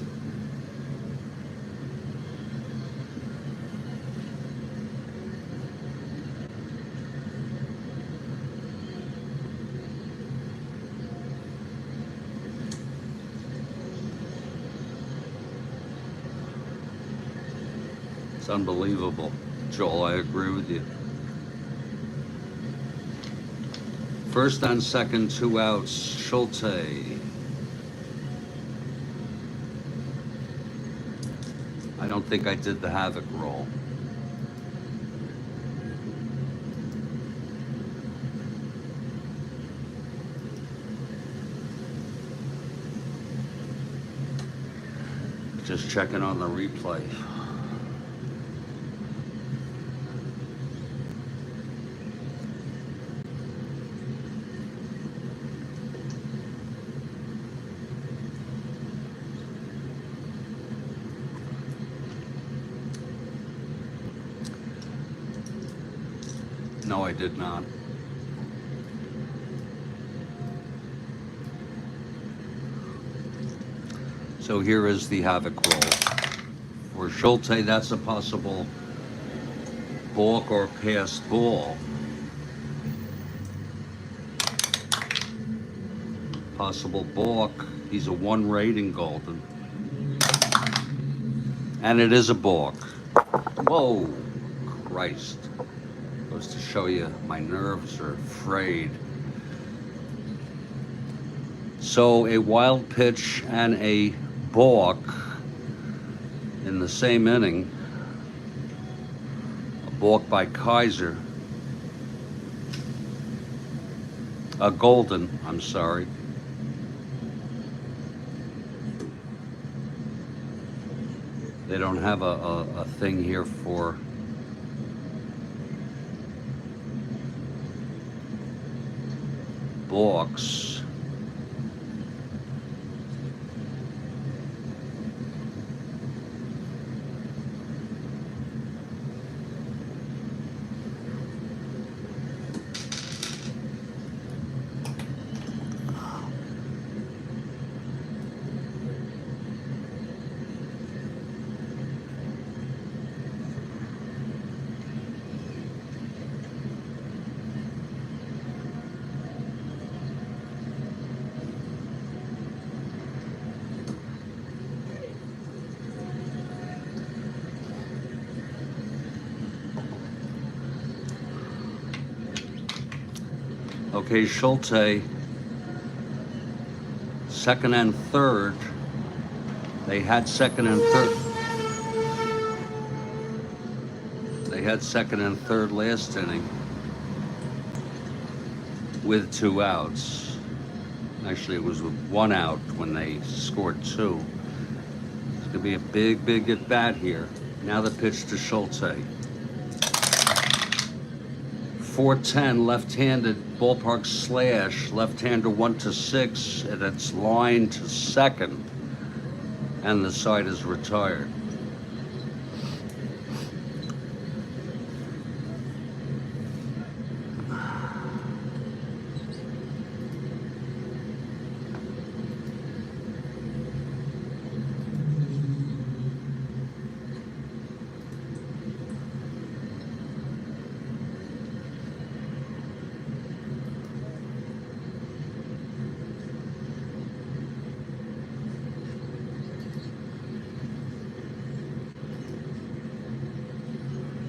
It's unbelievable, Joel, I agree with you. First and second, 2 outs, Schulte. I don't think I did the havoc roll. Just checking on the replay. No, I did not. So here is the havoc roll. For Schulte, that's a possible balk or passed ball. Possible balk. He's a 1 rating golden. And it is a balk. Whoa, Christ. Goes to show you my nerves are frayed. So a wild pitch and a balk in the same inning. A balk by Kaiser. A golden, I'm sorry. They don't have a thing here for balks. Okay, Schulte, second and third. They had second and third. They had second and third last inning with 2 outs. Actually, it was with 1 out when they scored 2. It's going to be a big at bat here. Now the pitch to Schulte. 410 left-handed ballpark slash, left-hander 1-6, and it's line to second, and the side is retired.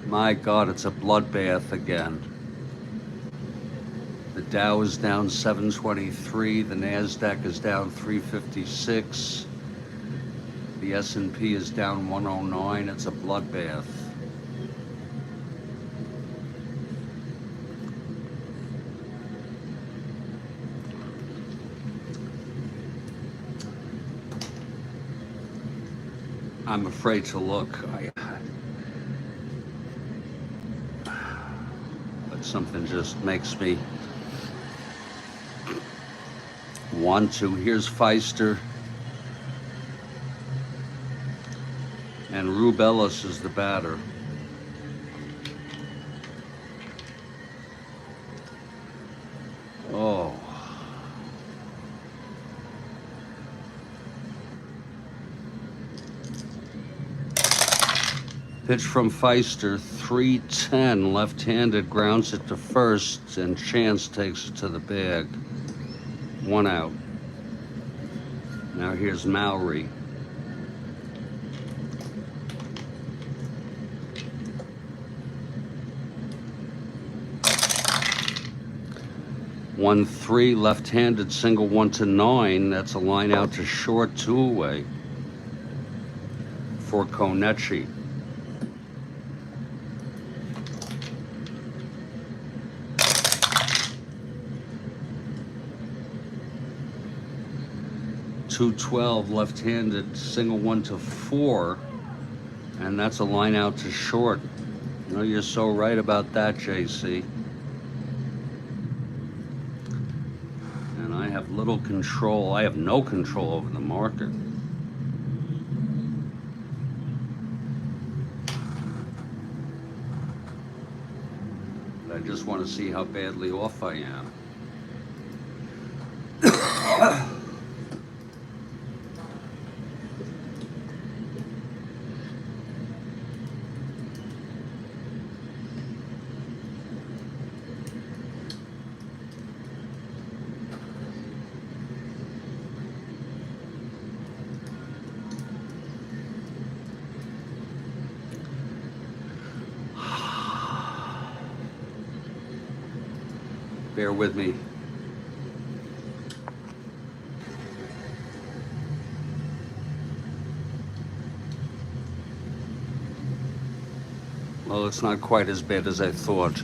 My God, it's a bloodbath again. The Dow is down 723. The NASDAQ is down 356. The S&P is down 109. It's a bloodbath. I'm afraid to look. But something just makes me want to. Here's Feister. And Rubelis is the batter. Oh. Pitch from Feister, 310, left-handed, grounds it to first, and Chance takes it to the bag. 1 out. Now here's Mowry. One three, left-handed, single 1-9. That's a line out to short, 2 away for Konechi. 212 left-handed, single 1 to 4, and that's a line out to short. You know, you're so right about that, JC. And I have little control. I have no control over the market. But I just want to see how badly off I am. Bear with me. Well, it's not quite as bad as I thought.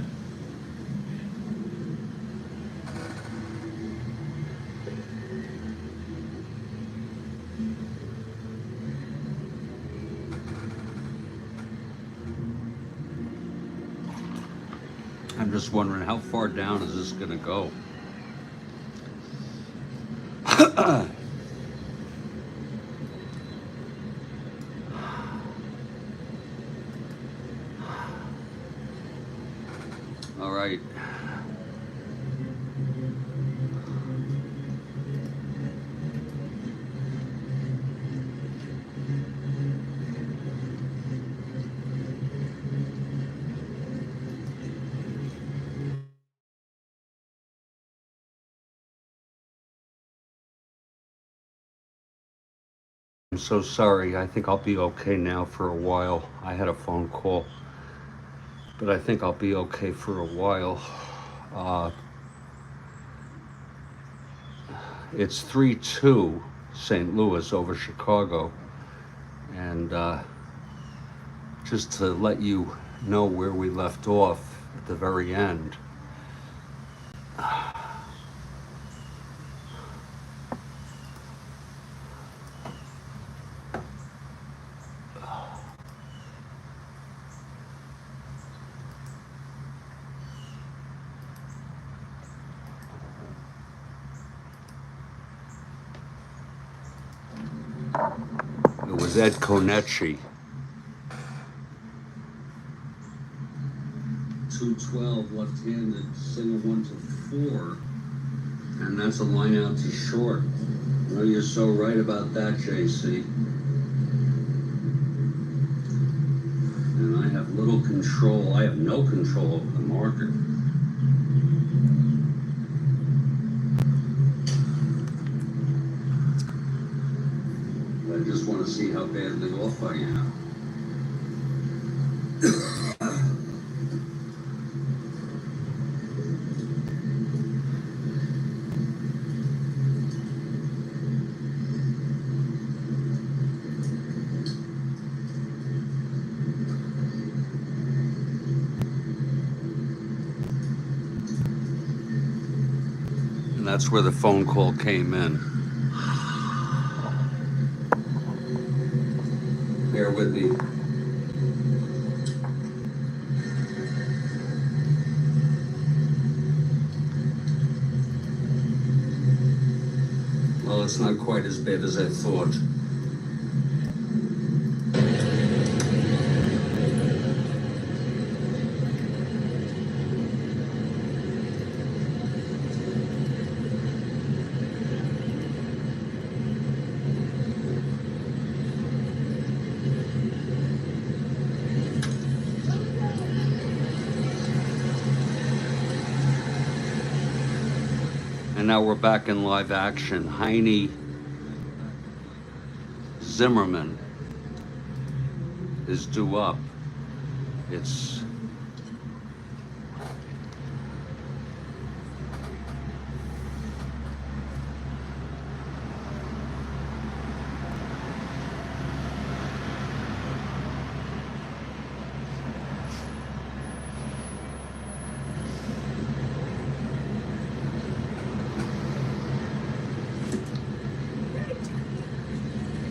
I'm just wondering, how far down is this going to go? All right. I'm so sorry. I think I'll be okay now for a while. I had a phone call, but I think I'll be okay for a while. It's 3-2 St. Louis over Chicago. And just to let you know where we left off at the very end. It was Ed Konecny. 212 left-handed, single 1 to 4, and that's a line out to short. Well, you're so right about that, JC. And I have little control. I have no control over the market. I just want to see how badly off I am. And that's where the phone call came in. Bear with me. Well, it's not quite as bad as I thought. And now we're back in live action. Heine Zimmerman is due up. It's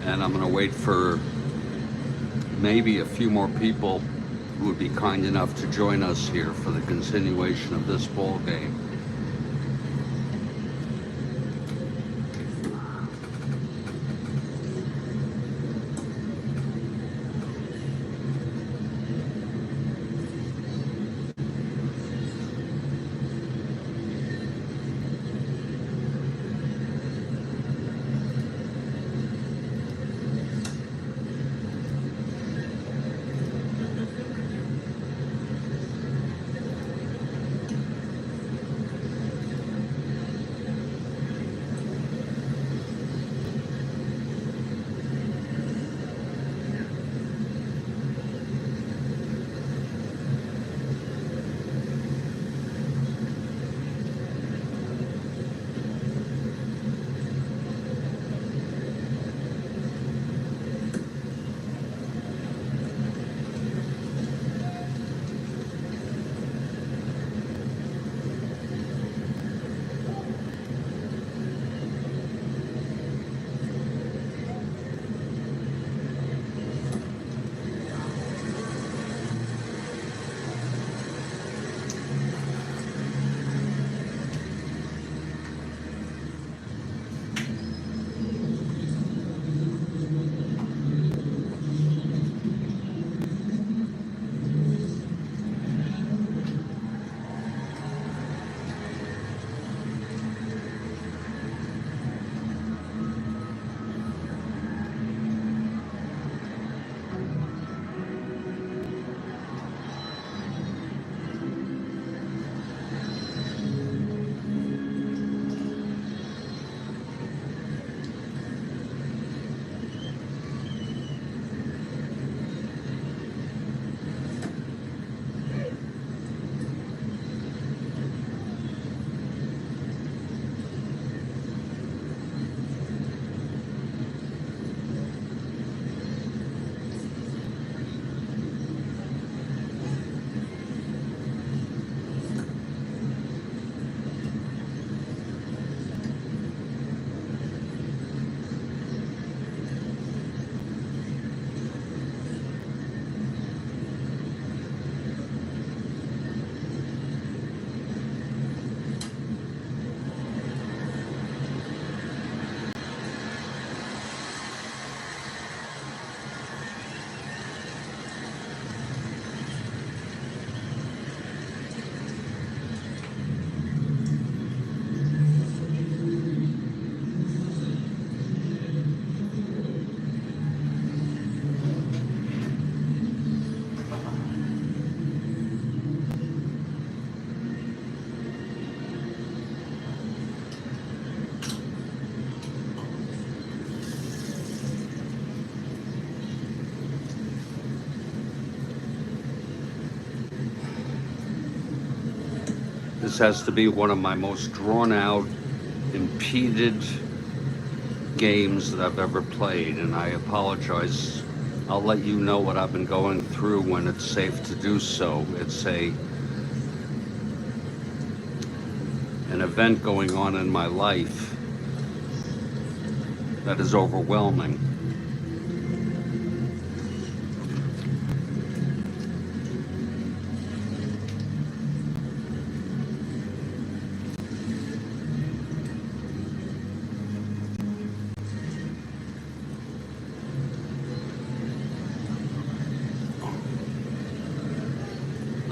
And I'm going to wait for maybe a few more people who would be kind enough to join us here for the continuation of this ball game. This has to be one of my most drawn out, impeded games that I've ever played, and I apologize. I'll let you know what I've been going through when it's safe to do so. It's an event going on in my life that is overwhelming.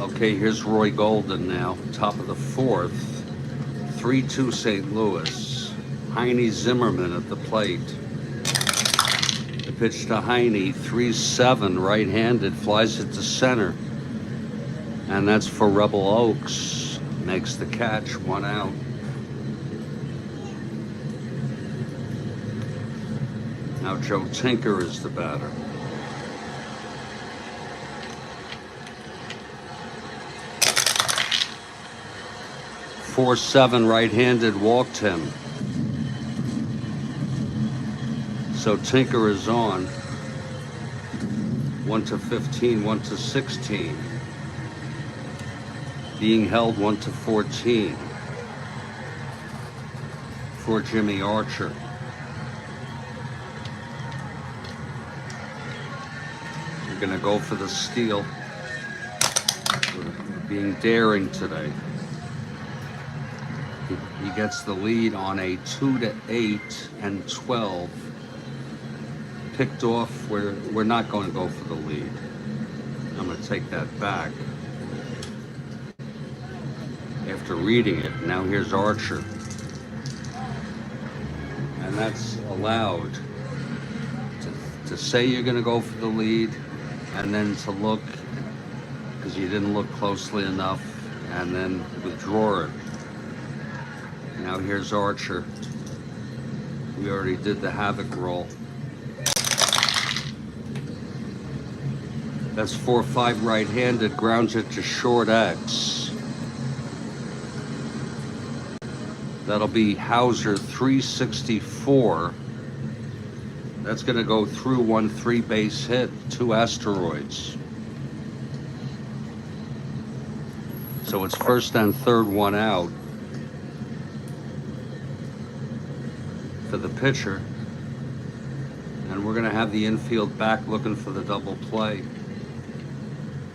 Okay, here's Roy Golden now, top of the fourth. 3-2 St. Louis. Heine Zimmerman at the plate. The pitch to Heine, 3-7, right-handed, flies it to center. And that's for Rebel Oaks. Makes the catch, 1 out. Now Joe Tinker is the batter. 4-7, right-handed, walked him. So Tinker is on. 1-15, 1-16. Being held 1-14 for Jimmy Archer. We're going to go for the steal. We're being daring today. He gets the lead on a 2-8 and 12. Picked off. We're not going to go for the lead. I'm going to take that back. After reading it, now here's Archer. And that's allowed to say you're going to go for the lead, and then to look, because you didn't look closely enough, and then withdraw it. Now here's Archer. We already did the havoc roll. That's 4-5 right-handed, grounds it to short X. That'll be Hauser 364. That's going to go through 1 3-base hit, 2 asteroids. So it's first and third, 1 out for the pitcher. And we're going to have the infield back looking for the double play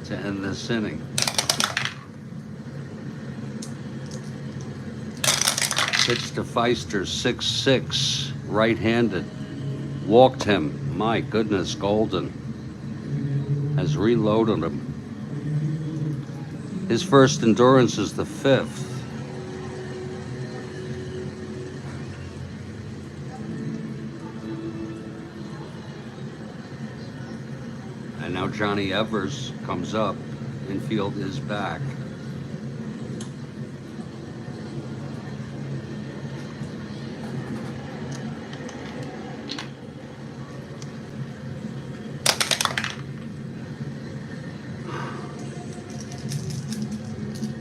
to end this inning. Pitch to Feister, 6-6, right-handed. Walked him. My goodness, Golden has reloaded him. His first endurance is the 5th. And now Johnny Evers comes up. Infield is back.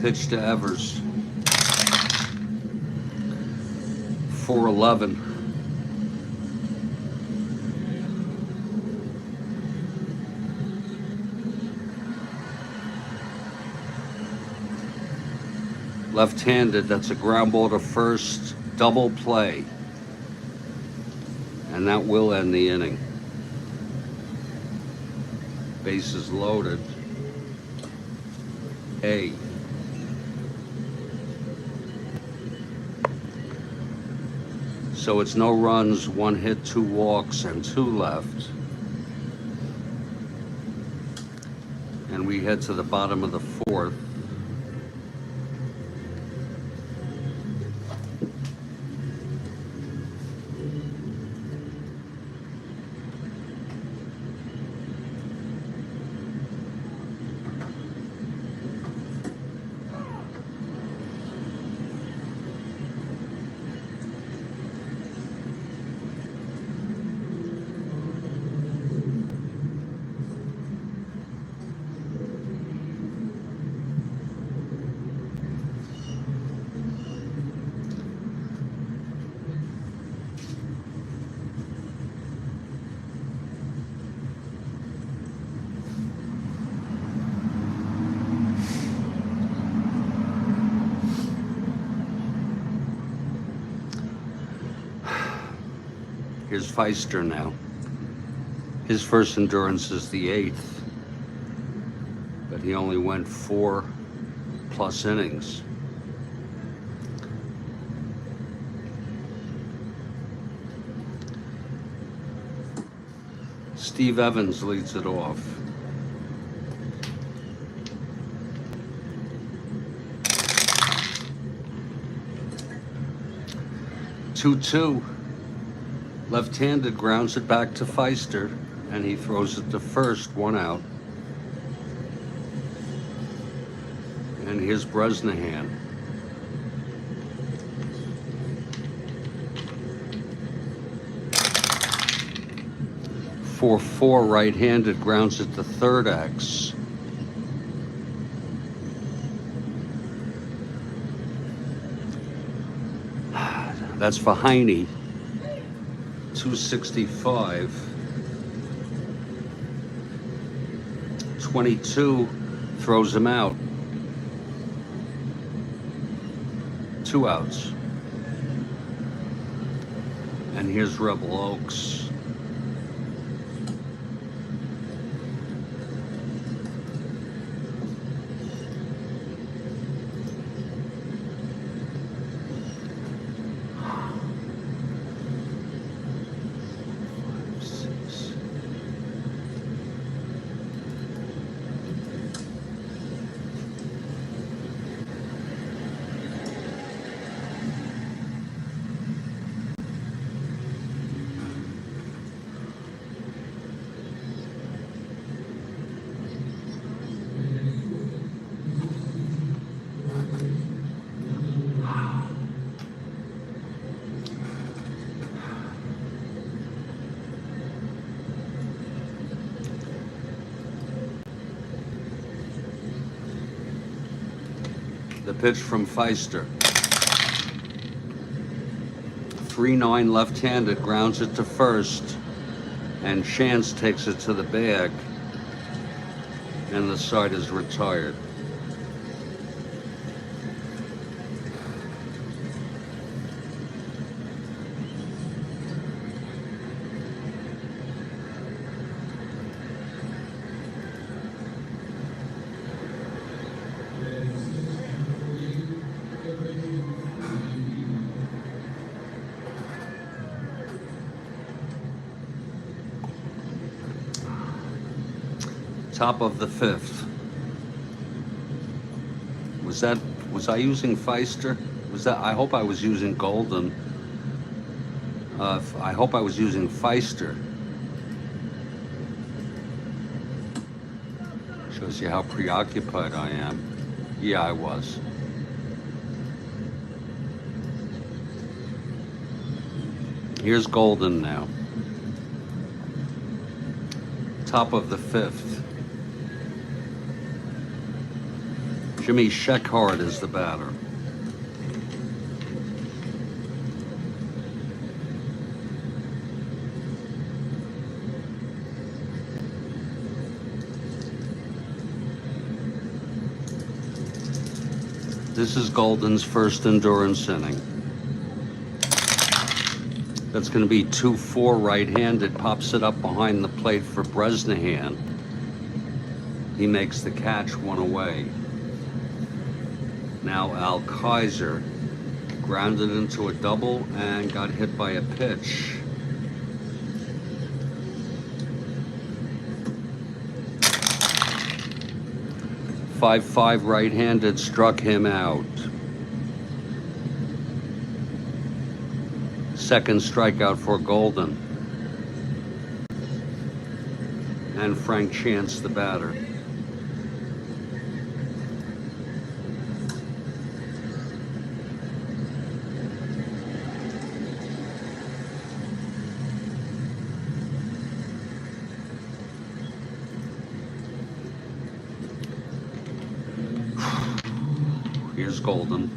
Pitch to Evers. 4-11. Left-handed, that's a ground ball to first, double play. And that will end the inning. Bases loaded. A. So it's no runs, 1 hit, 2 walks, and 2 left. And we head to the bottom of the 4th. Here's Feister now. His first endurance is the 8th, but he only went 4+ innings. Steve Evans leads it off. Two. Left-handed, grounds it back to Feister, and he throws it to first, 1 out. And here's Bresnahan. Four right-handed, grounds it to third X. That's for Heine. 265. 22 throws him out. 2 outs. And here's Rebel Oaks. pitch from Feister. 3-9 left-handed, grounds it to first, and Chance takes it to the bag, and the side is retired. Top of the fifth. Was I using Feister? I hope I was using Golden. I hope I was using Feister. Shows you how preoccupied I am. Yeah, I was. Here's Golden now. Top of the fifth. Jimmy Shekhard is the batter. This is Golden's first endurance inning. That's going to be 2-4 right-handed, pops it up behind the plate for Bresnahan. He makes the catch, one away. Now Al Kaiser grounded into a double and got hit by a pitch. Five right-handed struck him out. Second strikeout for Golden. And Frank Chance, the batter. Here's Golden.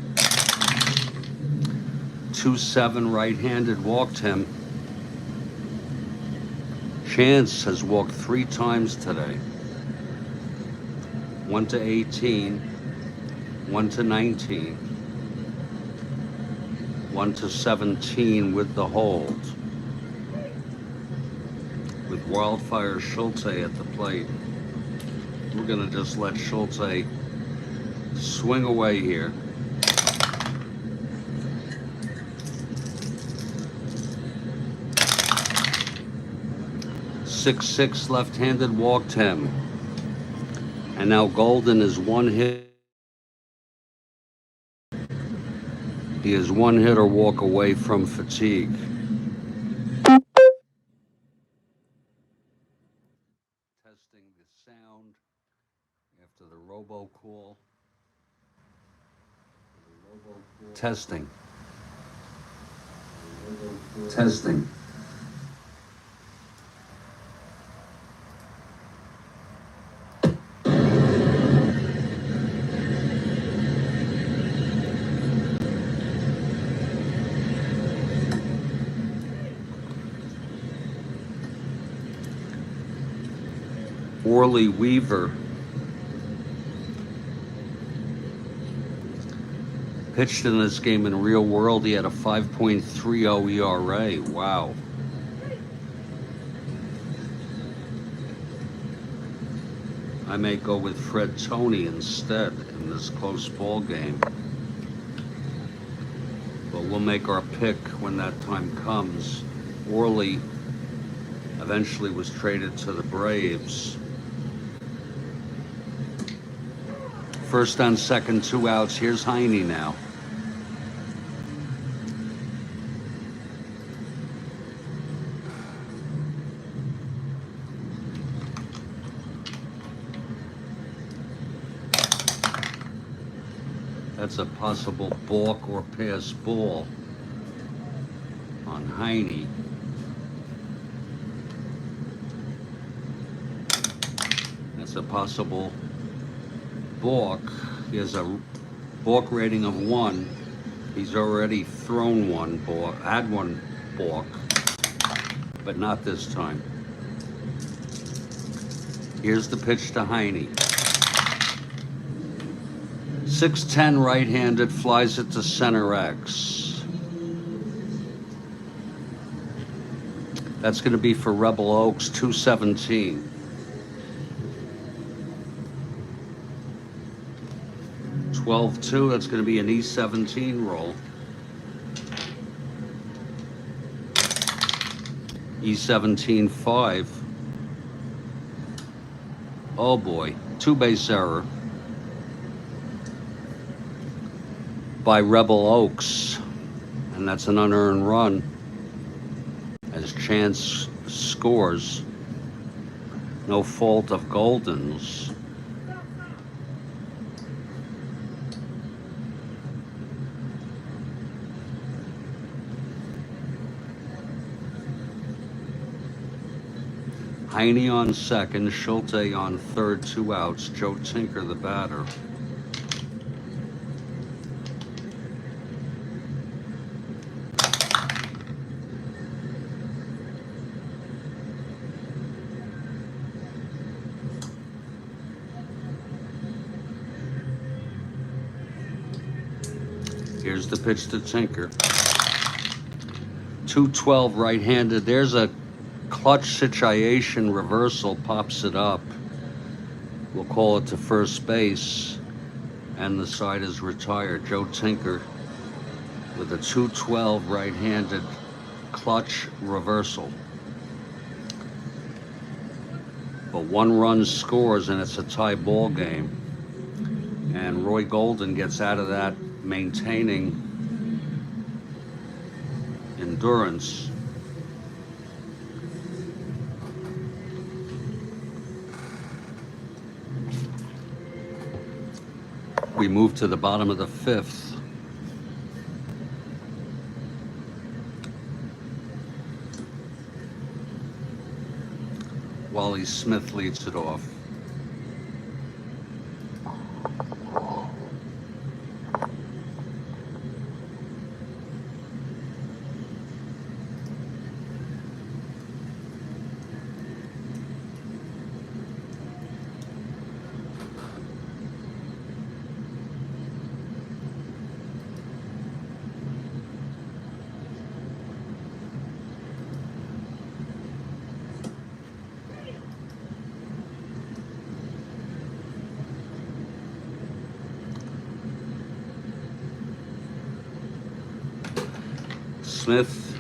2-7 right-handed, walked him. Chance has walked 3 times today. 1 to 18, 1 to 19, 1 to 17 with the hold. With Wildfire Schulte at the plate. We're gonna just let Schulte swing away here. Six left-handed, walked him. And now Golden is one hit. He is one hit or walk away from fatigue. Testing the sound after the robocall. Testing. Testing. Orly Weaver pitched in this game in real world. He had a 5.30 ERA. Wow. I may go with Fred Toney instead in this close ball game. But we'll make our pick when that time comes. Orly eventually was traded to the Braves. First on second, 2 outs. Here's Heine now. That's a possible balk or pass ball on Heine. That's a possible balk. He has a Balk rating of 1. He's already thrown one balk, had one balk, but not this time. Here's the pitch to Heine. 6'10" right-handed, flies it to center X. That's going to be for Rebel Oaks, 217. 12-2, that's going to be an E17 roll. E17 5. Oh boy, 2-base error by Rebel Oaks, and that's an unearned run as Chance scores. No fault of Golden's. Heine on second, Schulte on third, 2 outs. Joe Tinker, the batter. Here's the pitch to Tinker. 212 right-handed. There's a clutch situation reversal, pops it up. We'll call it to first base, and the side is retired. Joe Tinker with a 212 right-handed clutch reversal. But 1 run scores, and it's a tie ball game. And Roy Golden gets out of that maintaining endurance. We move to the bottom of the 5th. Wally Smith leads it off. Smith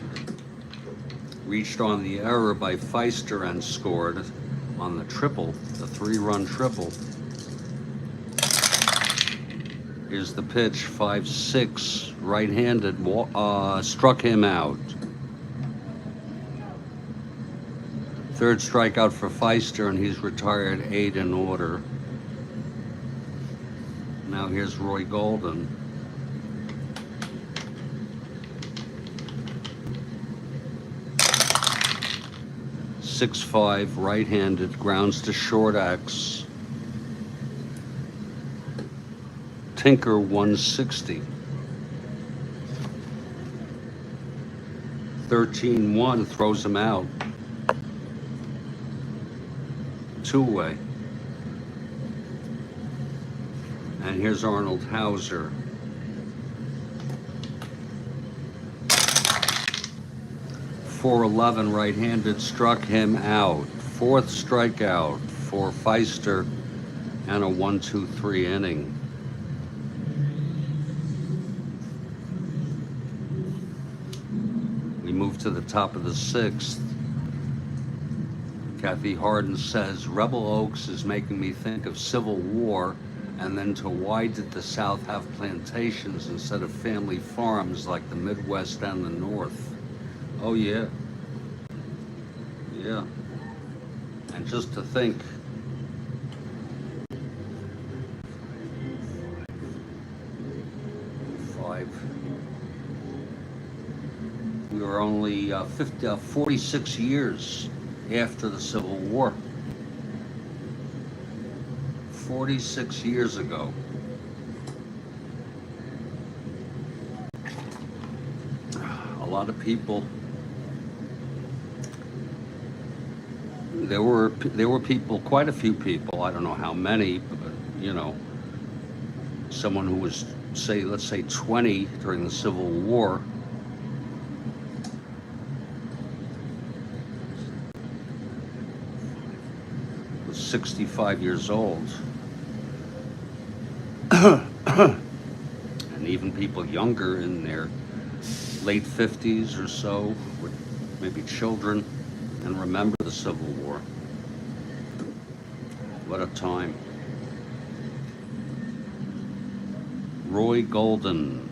reached on the error by Feister and scored on the triple, the 3-run triple. Here's the pitch, 5-6, right-handed, struck him out. 3rd strikeout for Feister, and he's retired 8 in order. Now here's Roy Golden. .65 right-handed, grounds to short X. Tinker 160. 13-1, throws him out. 2-away. And here's Arnold Hauser. .411 right-handed, struck him out. 4th strikeout for Feister, and a 1-2-3 inning. We move to the top of the 6th. Kathy Harden says, Rebel Oaks is making me think of Civil War, and then to why did the South have plantations instead of family farms like the Midwest and the North? Oh yeah. Yeah. And just to think, we were only 46 years after the Civil War. 46 years ago. lot of people. There were people, quite a few people. I don't know how many, but someone who was, let's say 20 during the Civil War. Was 65 years old. And even people younger, in their late 50s or so, with maybe children, and remember the Civil War. What a time. Roy Golden,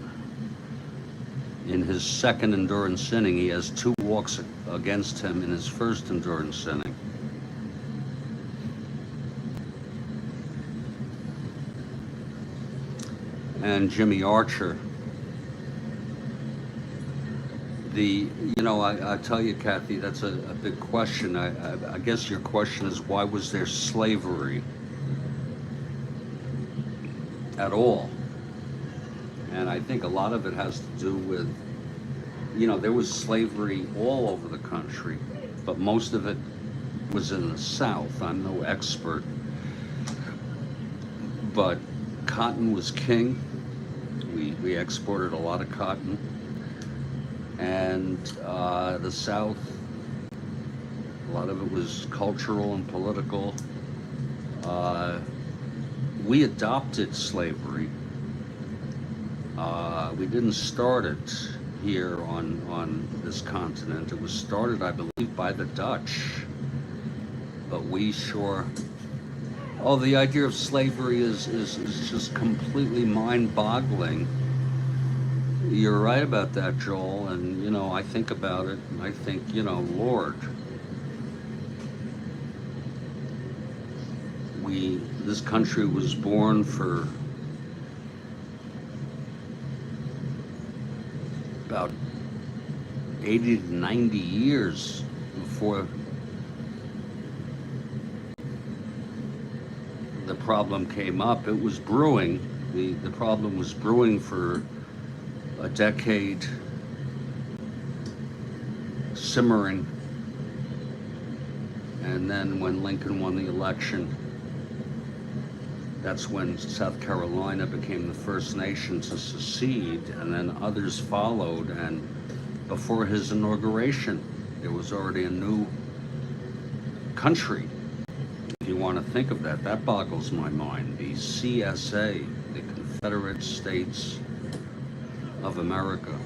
in his second endurance inning, he has 2 walks against him in his first endurance inning. And Jimmy Archer. I tell you, Kathy, that's a big question. I guess your question is, why was there slavery at all? And I think a lot of it has to do with, there was slavery all over the country, but most of it was in the South. I'm no expert, but cotton was king. We exported a lot of cotton. And the South, a lot of it was cultural and political. We adopted slavery. We didn't start it here on this continent. It was started, I believe, by the Dutch. But we sure... Oh, the idea of slavery is just completely mind-boggling. You're right about that, Joel, and I think about it, and I think, Lord, this country was born for about 80 to 90 years before the problem came up. It was brewing. The problem was brewing for a decade, simmering, and then when Lincoln won the election, that's when South Carolina became the first nation to secede, and then others followed. And before his inauguration, there was already a new country. If you want to think of that, that boggles my mind. The CSA, the Confederate States of America.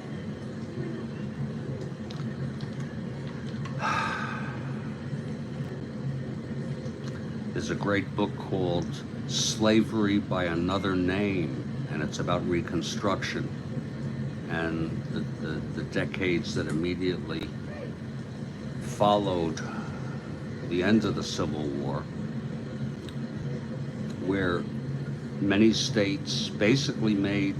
There's a great book called Slavery by Another Name, and it's about Reconstruction and the decades that immediately followed the end of the Civil War, where many states basically made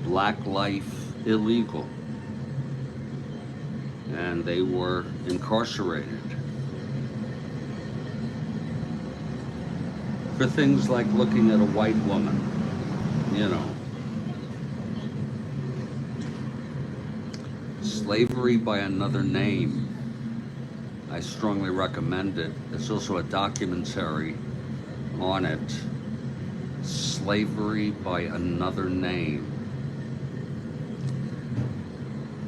black life illegal, and they were incarcerated for things like looking at a white woman, Slavery by Another Name. I strongly recommend it. There's also a documentary on it, Slavery by Another Name.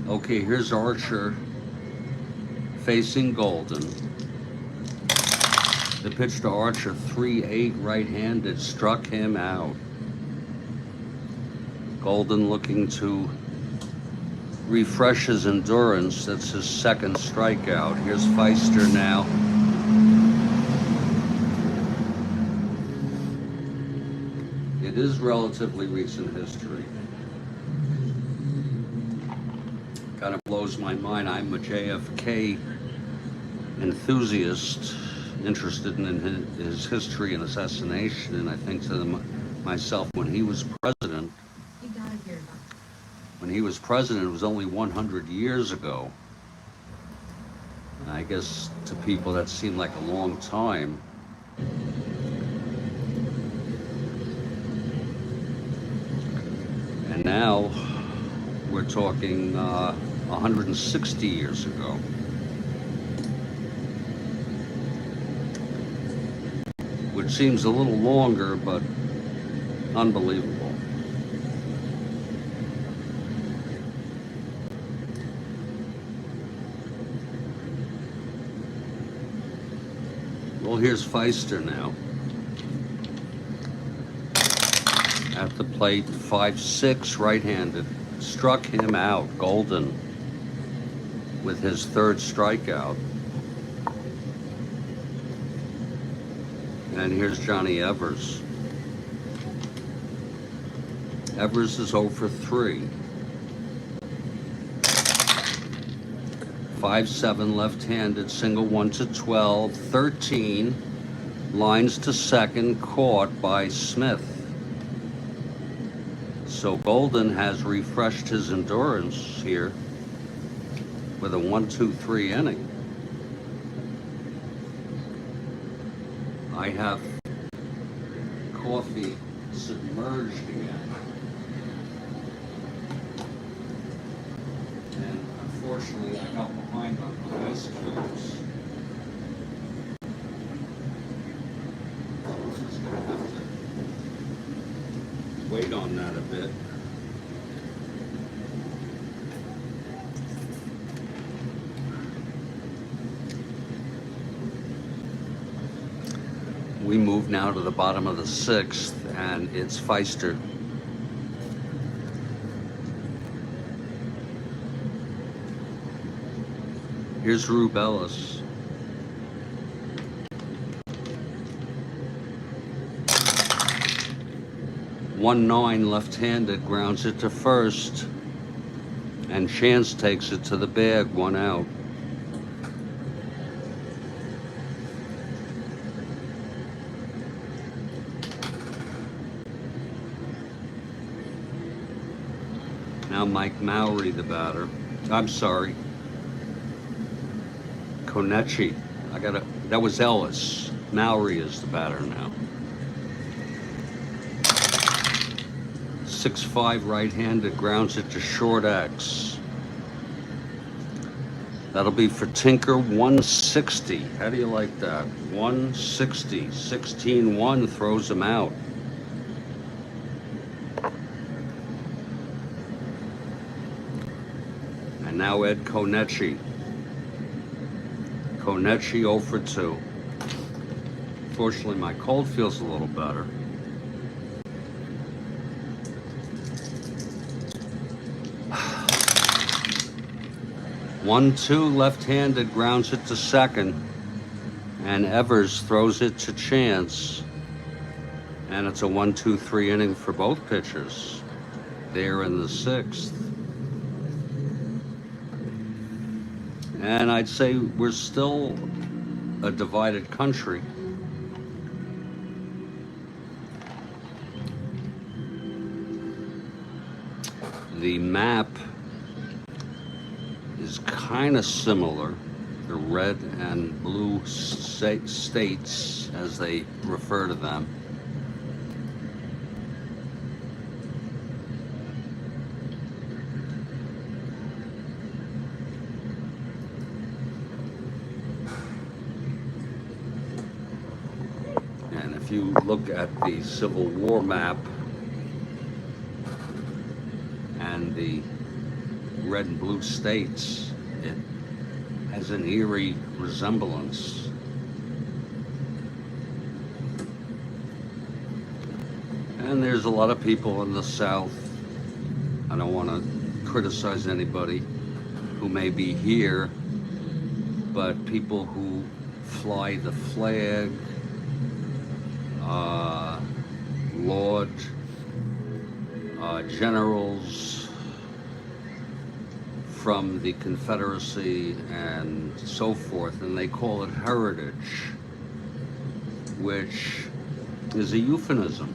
Okay, here's Archer facing Golden. The pitch to Archer, 3-8 right-handed, struck him out. Golden looking to refresh his endurance. That's his second strikeout. Here's Feister now. It is relatively recent history. Kind of blows my mind. I'm a JFK enthusiast, interested in his history and assassination, and I think to myself, when he was president, it was only 100 years ago. And I guess to people that seemed like a long time. And now we're talking 160 years ago. Which seems a little longer, but unbelievable. Well, here's Feister now. At the plate, 5-6, right-handed. Struck him out, Golden, with his third strikeout. And here's Johnny Evers. Evers is 0 for 3. 5-7 left-handed, single 1 to 12, 13, lines to second, caught by Smith. So Golden has refreshed his endurance here with a 1-2-3 inning. I have coffee submerged again. And unfortunately, I got behind on my ice cubes. So we're just going to have to wait on that a bit. We move now to the bottom of the 6th, and it's Feister. Here's Rubelis. One 9 left-handed, grounds it to first, and Chance takes it to the bag, 1 out. Now Mike Mowry, the batter. I'm sorry. Konechi. That was Ellis. Mowry is the batter now. 6-5 right-handed, grounds it to short X. That'll be for Tinker, 160. How do you like that? 160. 16-1 throws him out. And now Ed Konechi. Konechi 0 for 2. Fortunately, my cold feels a little better. One, 2 left-handed, grounds it to second, and Evers throws it to Chance, and it's a 1-2-3 inning for both pitchers. There in the 6th. And I'd say we're still a divided country. The map is kind of similar. The red and blue states, as they refer to them. And if you look at the Civil War map and the red and blue states, it has an eerie resemblance. And there's a lot of people in the South, I don't want to criticize anybody who may be here, but people who fly the flag, laud generals from the Confederacy and so forth, and they call it heritage, which is a euphemism.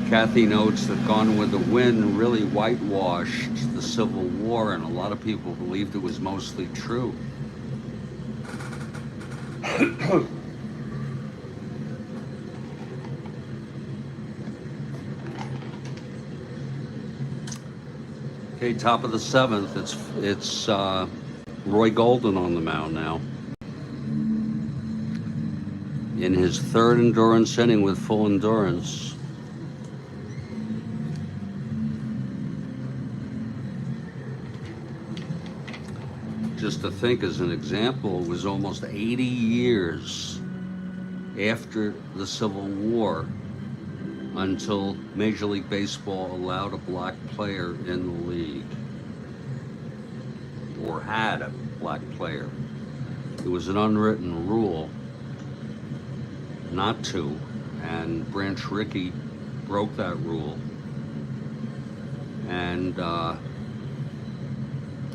Kathy notes that Gone with the Wind really whitewashed the Civil War, and a lot of people believed it was mostly true. Okay, top of the seventh. It's Roy Golden on the mound now. In his third endurance inning with full endurance. Just to think as an example, it was almost 80 years after the Civil War until Major League Baseball allowed a black player in the league, or had a black player. It was an unwritten rule not to, and Branch Rickey broke that rule. And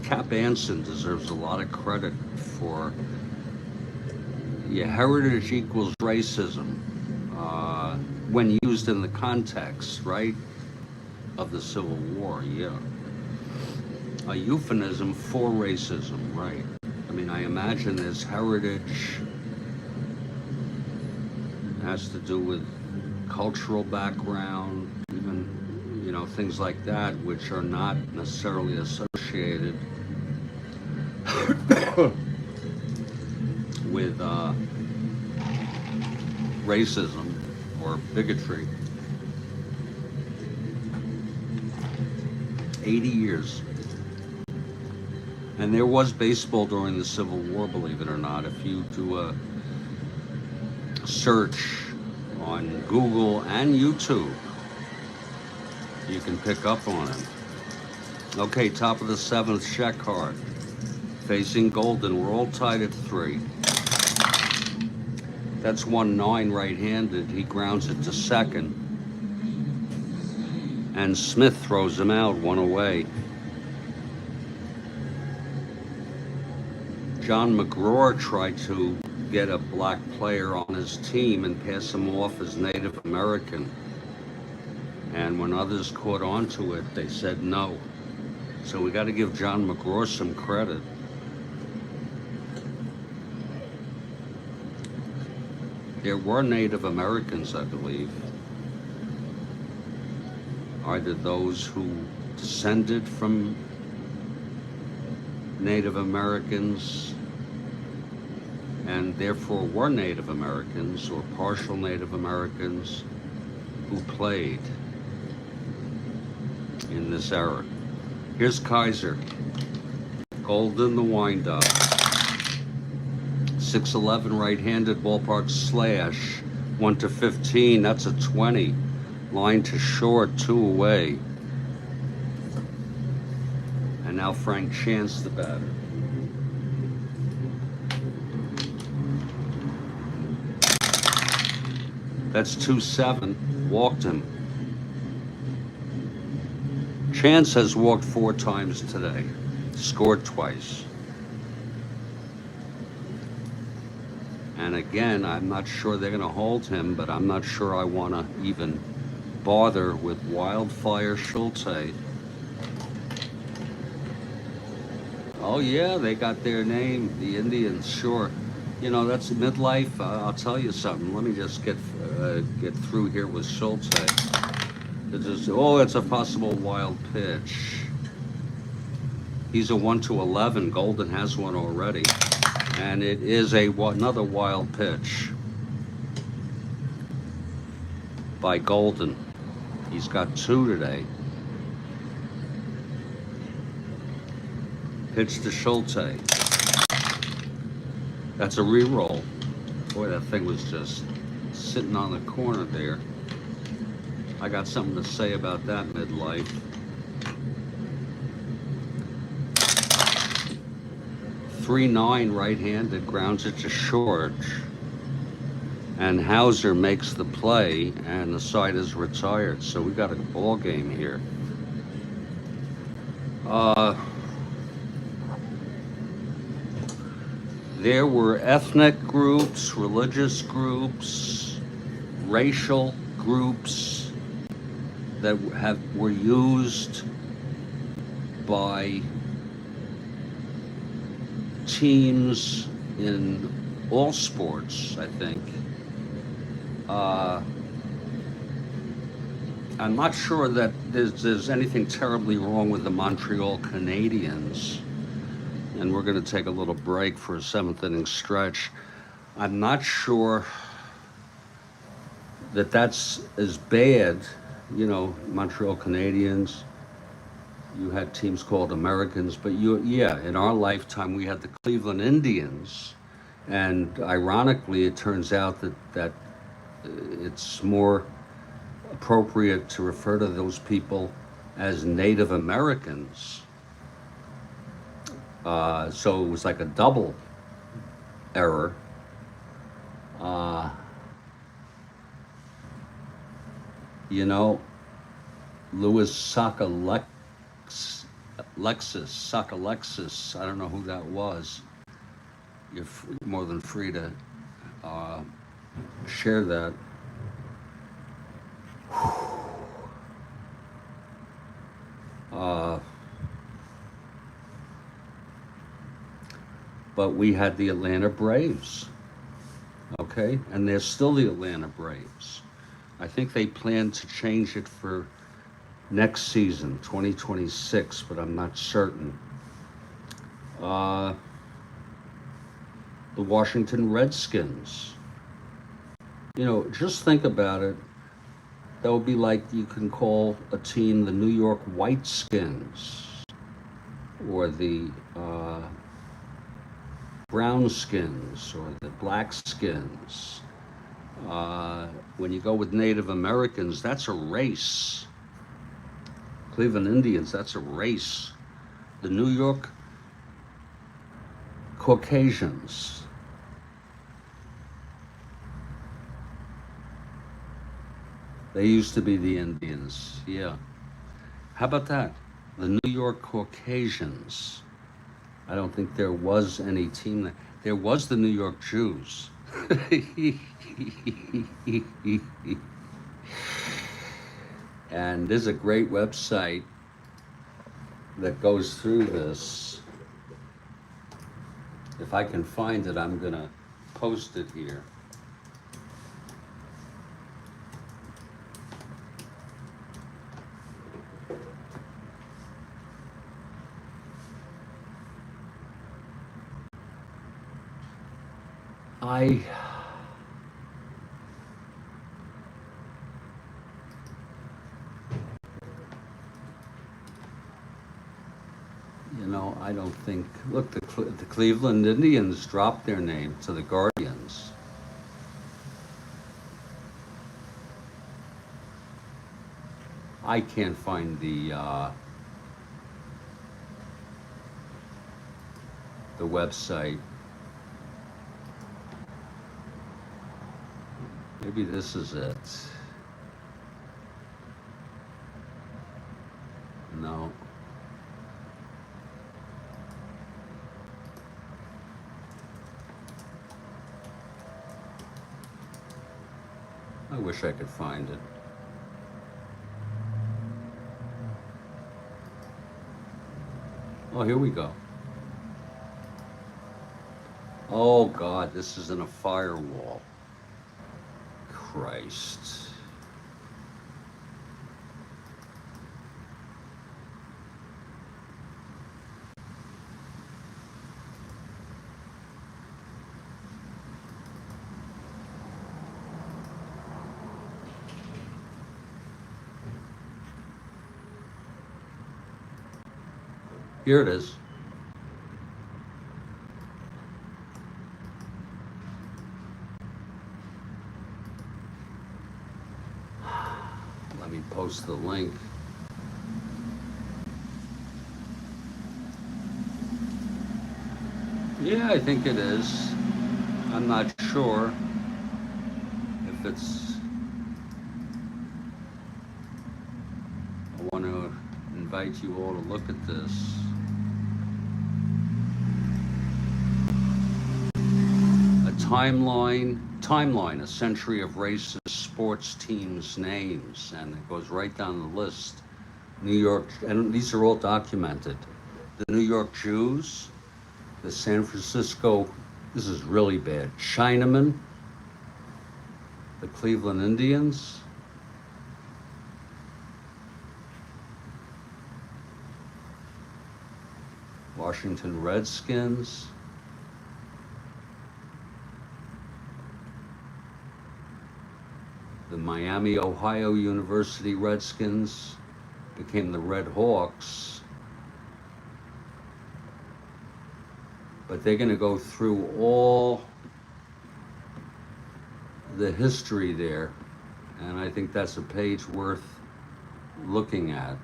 Cap Anson deserves a lot of credit for heritage equals racism when used in the context, right, of the Civil War, yeah. A euphemism for racism, right. I mean, I imagine this heritage has to do with cultural background, even, you know, things like that, which are not necessarily associated with racism or bigotry. 80 years. And there was baseball during the Civil War, believe it or not. If you do a search on Google and YouTube, you can pick up on it. Okay, top of the seventh, Shekhard facing Golden. We're all tied at 3. That's 1-9 right-handed. He grounds it to second. And Smith throws him out, 1 away. John McGraw tried to get a black player on his team and pass him off as Native American. And when others caught on to it, they said no. So we got to give John McGraw some credit. There were Native Americans, I believe. Either those who descended from Native Americans and therefore were Native Americans, or partial Native Americans who played in this era. Here's Kaiser. Golden, the windup. 6'11", right-handed, ballpark slash. 1-15, that's a 20. Line to short, 2 away. And now Frank Chance, the batter. That's 2-7, walked him. Chance has walked 4 times today, scored twice. And again, I'm not sure they're going to hold him, but I'm not sure I want to even bother with Wildfire Schulte. Oh yeah, they got their name, the Indians, sure. You know, that's midlife. I'll tell you something. Let me just get through here with Schulte. It's a possible wild pitch. He's a 1-11. Golden has one already. And it is another wild pitch by Golden. He's got 2 today. Pitch to Schulte. That's a re-roll. Boy, that thing was just sitting on the corner there. I got something to say about that midlife. 3-9 right-handed, grounds it to short. And Hauser makes the play, and the side is retired. So we got a ball game here. There were ethnic groups, religious groups, racial groups that were used by teams in all sports, I think. I'm not sure that there's anything terribly wrong with the Montreal Canadiens. And we're going to take a little break for a seventh inning stretch. I'm not sure that that's as bad. You know, Montreal Canadiens, you had teams called Americans, but yeah, in our lifetime, we had the Cleveland Indians. And ironically, it turns out that it's more appropriate to refer to those people as Native Americans. So it was like a double error. Uh, you know, Louis Sakalexis, I don't know who that was. You're more than free to share that. But we had the Atlanta Braves, okay? And they're still the Atlanta Braves. I think they plan to change it for next season, 2026, but I'm not certain. The Washington Redskins. You know, just think about it. That would be like you can call a team the New York Whiteskins or the Brownskins or the Blackskins. When you go with Native Americans, that's a race. Cleveland Indians, that's a race. The New York Caucasians. They used to be the Indians, yeah. How about that? The New York Caucasians. I don't think there was any team that. There was the New York Jews. And there's a great website that goes through this. If I can find it, I'm gonna post it here. I don't think, look, the Cleveland Indians dropped their name to the Guardians. I can't find the website. Maybe this is it. No. I wish I could find it. Oh, here we go. Oh God, this is in a firewall. Christ. Here it is. Let me post the link. Yeah, I think it is. I'm not sure if it's. I want to invite you all to look at this. Timeline, a century of racist sports teams' names, and it goes right down the list. New York, and these are all documented. The New York Jews, the San Francisco, this is really bad, Chinamen, the Cleveland Indians, Washington Redskins. The Miami, Ohio University Redskins became the Red Hawks. But they're going to go through all the history there, and I think that's a page worth looking at.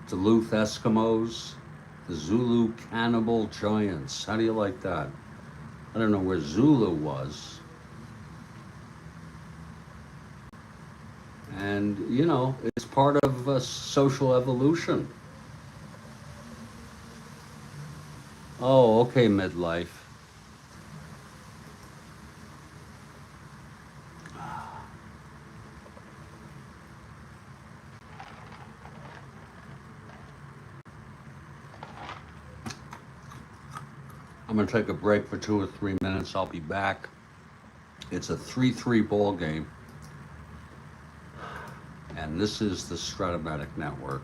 Duluth Eskimos, the Zulu Cannibal Giants. How do you like that? I don't know where Zulu was. And, you know, it's part of social evolution. Oh, okay, midlife. I'm going to take a break for 2 or 3 minutes. I'll be back. It's a 3-3 ball game. And this is the Strat-O-Matic Network.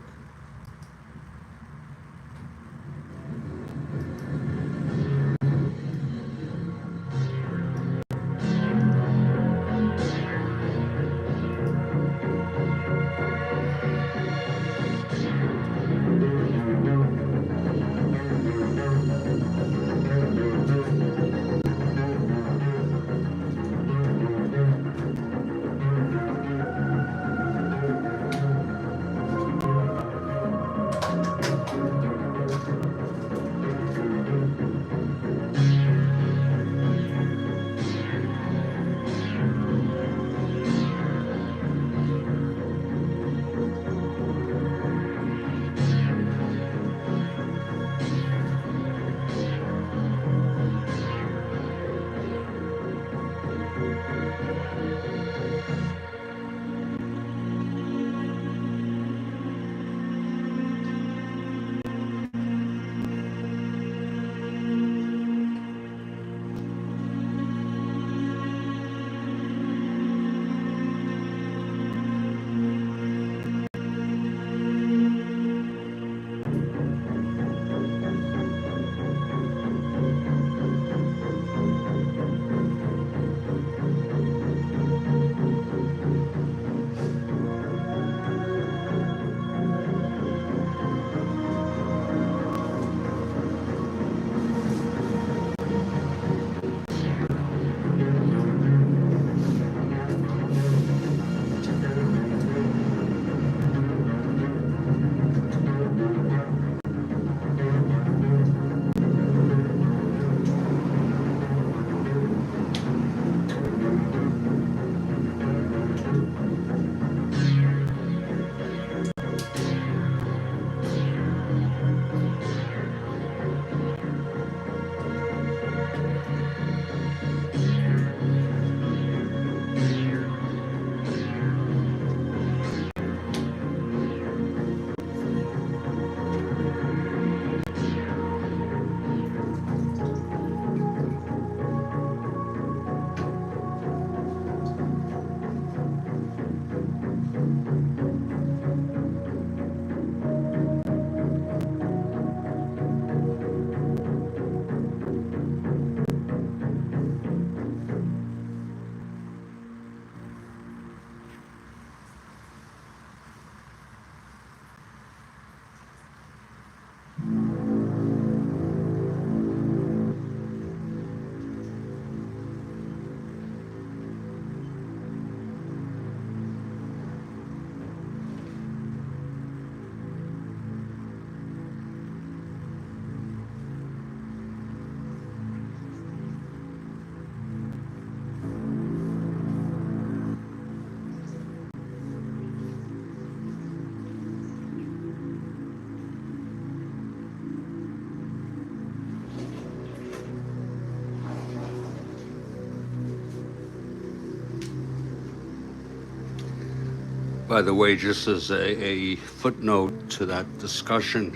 By the way, just as a footnote to that discussion,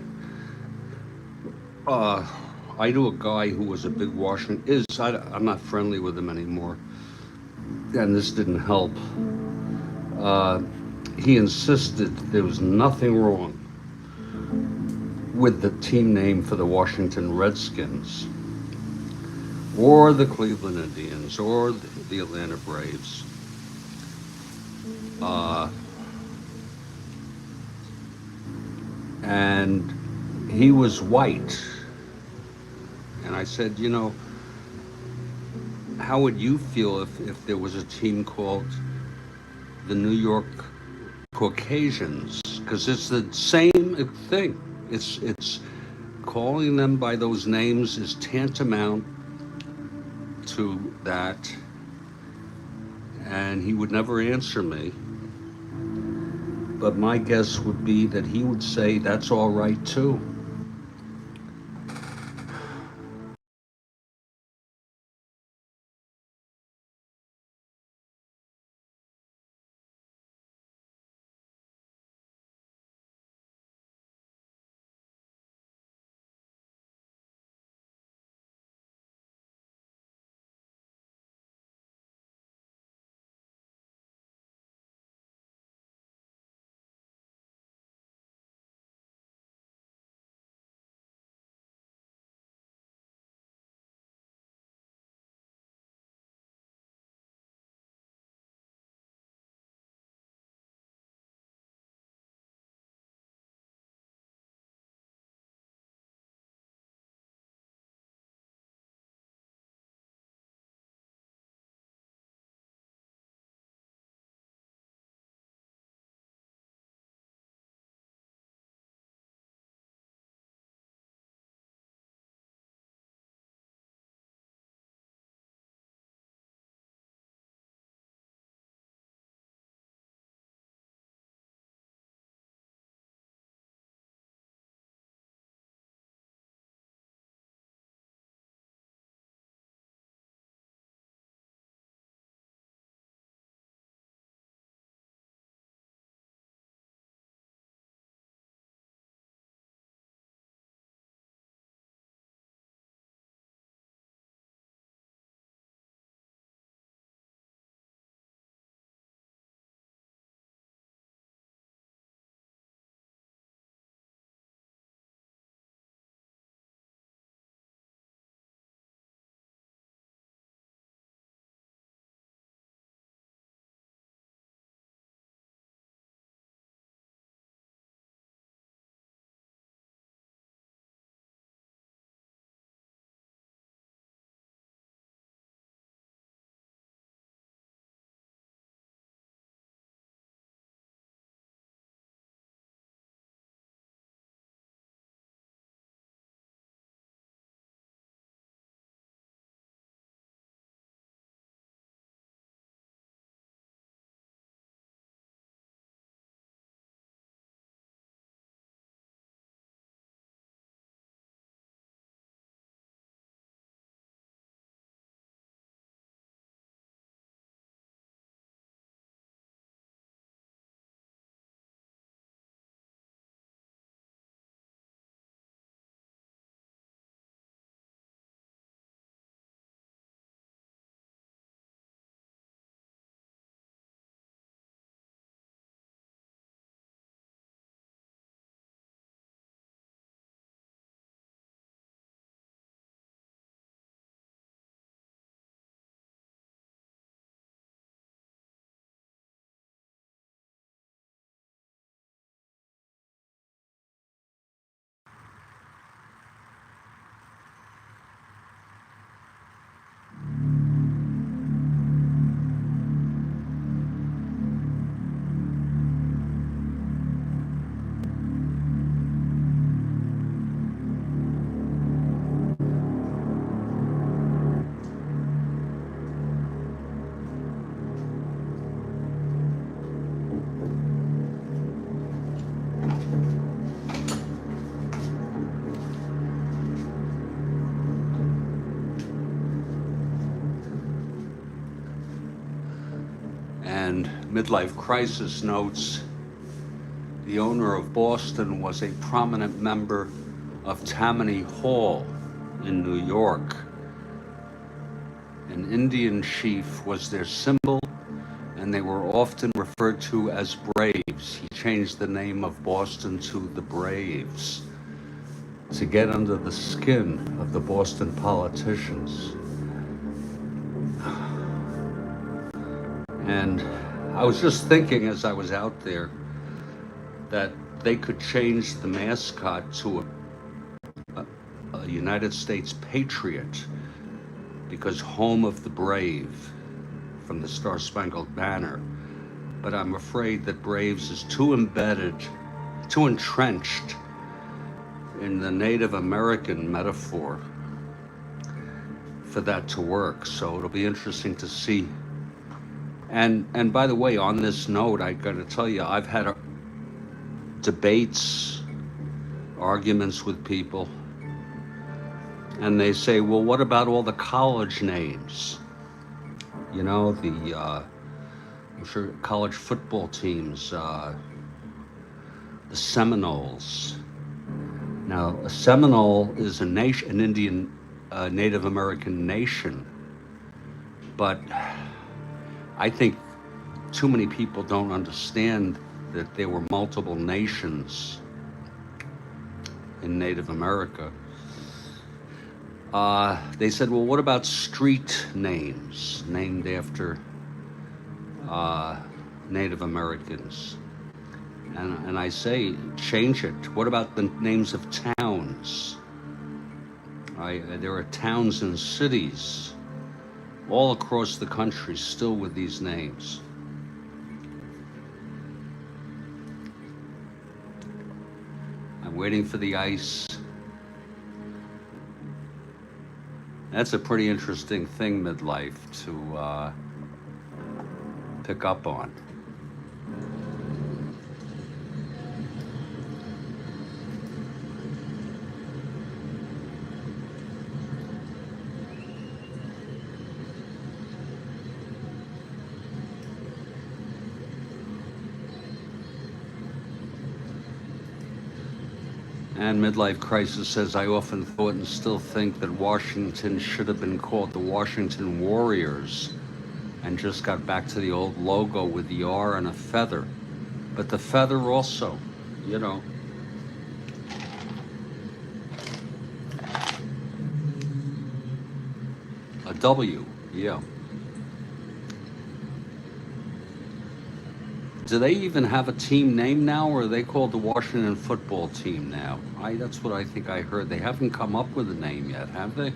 I knew a guy who was a big Washington, I'm not friendly with him anymore, and this didn't help. he insisted there was nothing wrong with the team name for the Washington Redskins or the Cleveland Indians or the Atlanta Braves. And he was white. And I said, you know, how would you feel if there was a team called the New York Caucasians? Because it's the same thing. It's calling them by those names is tantamount to that. And he would never answer me. But my guess would be that he would say that's all right too. And Midlife Crisis notes, the owner of Boston was a prominent member of Tammany Hall in New York. An Indian chief was their symbol, and they were often referred to as Braves. He changed the name of Boston to the Braves to get under the skin of the Boston politicians. And I was just thinking as I was out there that they could change the mascot to a United States Patriot, because home of the brave from the Star-Spangled Banner. But I'm afraid that Braves is too embedded, too entrenched in the Native American metaphor for that to work. So it'll be interesting to see. And by the way, on this note, I got to tell you, I've had debates, arguments with people, and they say, well, what about all the college names? You know, I'm sure college football teams, the Seminoles. Now, a Seminole is a nation, an Indian, Native American nation, but I think too many people don't understand that there were multiple nations in Native America. They said, well, what about street names named after Native Americans? And I say, change it. What about the names of towns? There are towns and cities all across the country still with these names. I'm waiting for the ice. That's a pretty interesting thing, midlife, to pick up on. And Midlife Crisis says, I often thought and still think that Washington should have been called the Washington Warriors and just got back to the old logo with the R and a feather. But the feather also, you know. A W, yeah. Do they even have a team name now, or are they called the Washington Football Team now? That's what I think I heard. They haven't come up with a name yet, have they?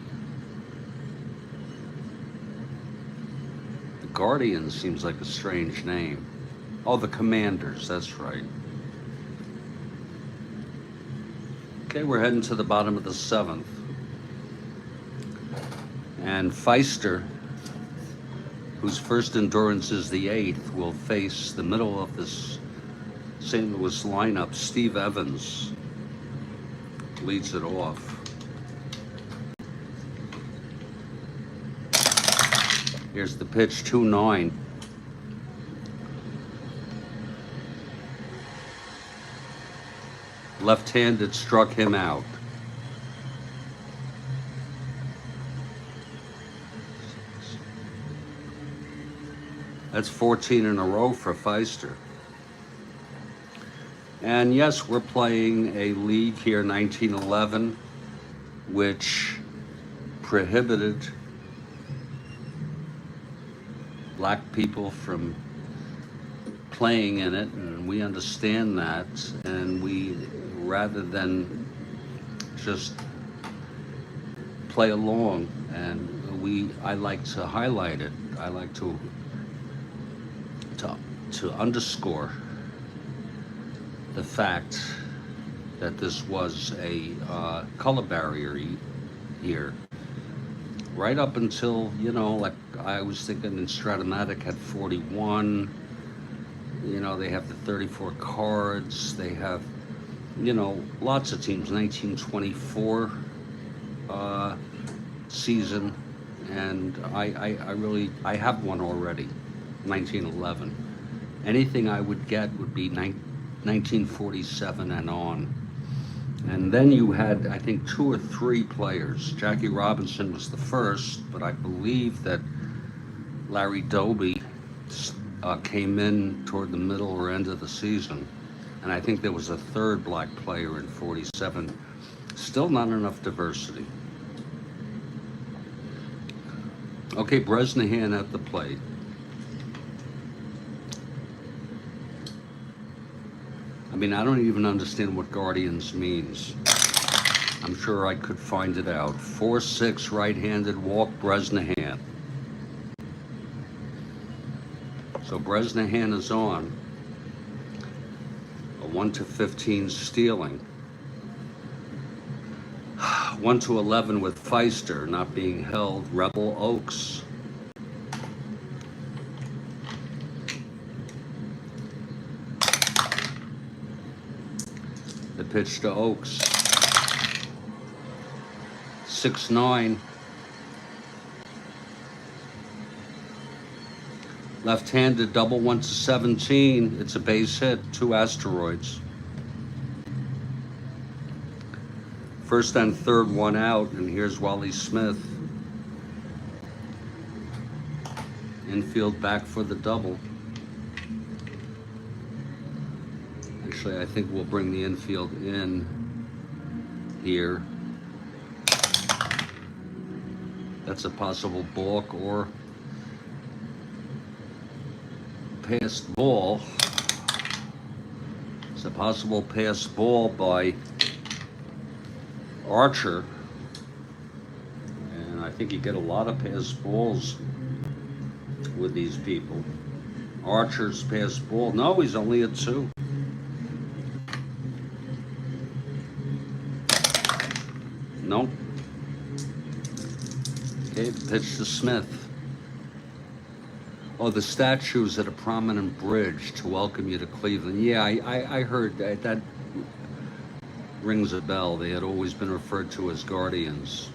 The Guardians seems like a strange name. Oh, the Commanders, that's right. Okay, we're heading to the bottom of the seventh. And Feister, whose first endurance is the eighth, will face the middle of this St. Louis lineup. Steve Evans leads it off. Here's the pitch, 2-9. Left-handed, struck him out. That's 14 in a row for Feister. And yes, we're playing a league here, 1911, which prohibited black people from playing in it, and we understand that, and we, rather than just play along, and I like to highlight it. I like to underscore the fact that this was a color barrier here. Right up until, you know, like I was thinking in Strat-O-Matic had 41, you know, they have the 34 cards, they have, you know, lots of teams, 1924 season, and I have one already, 1911. Anything I would get would be 1947 and on. And then you had, I think, 2 or 3 players. Jackie Robinson was the first, but I believe that Larry Doby came in toward the middle or end of the season. And I think there was a third black player in 47. Still not enough diversity. Okay, Bresnahan at the plate. I mean, I don't even understand what Guardians means. I'm sure I could find it out. 4-6 right-handed walk, Bresnahan. So Bresnahan is on. A 1-15 stealing. 1-11 with Feister not being held. Rebel Oaks. The pitch to Oaks. 6-9. Left-handed double 1-17. It's a base hit. 2 asteroids. First and third, 1 out, and here's Wally Smith. Infield back for the double. Actually, I think we'll bring the infield in here. That's a possible balk or passed ball. It's a possible passed ball by Archer. And I think you get a lot of passed balls with these people. Archer's passed ball. No, he's only at 2. Nope. Okay, pitch to Smith. Oh, the statues at a prominent bridge to welcome you to Cleveland. Yeah, I heard that. That rings a bell. They had always been referred to as Guardians.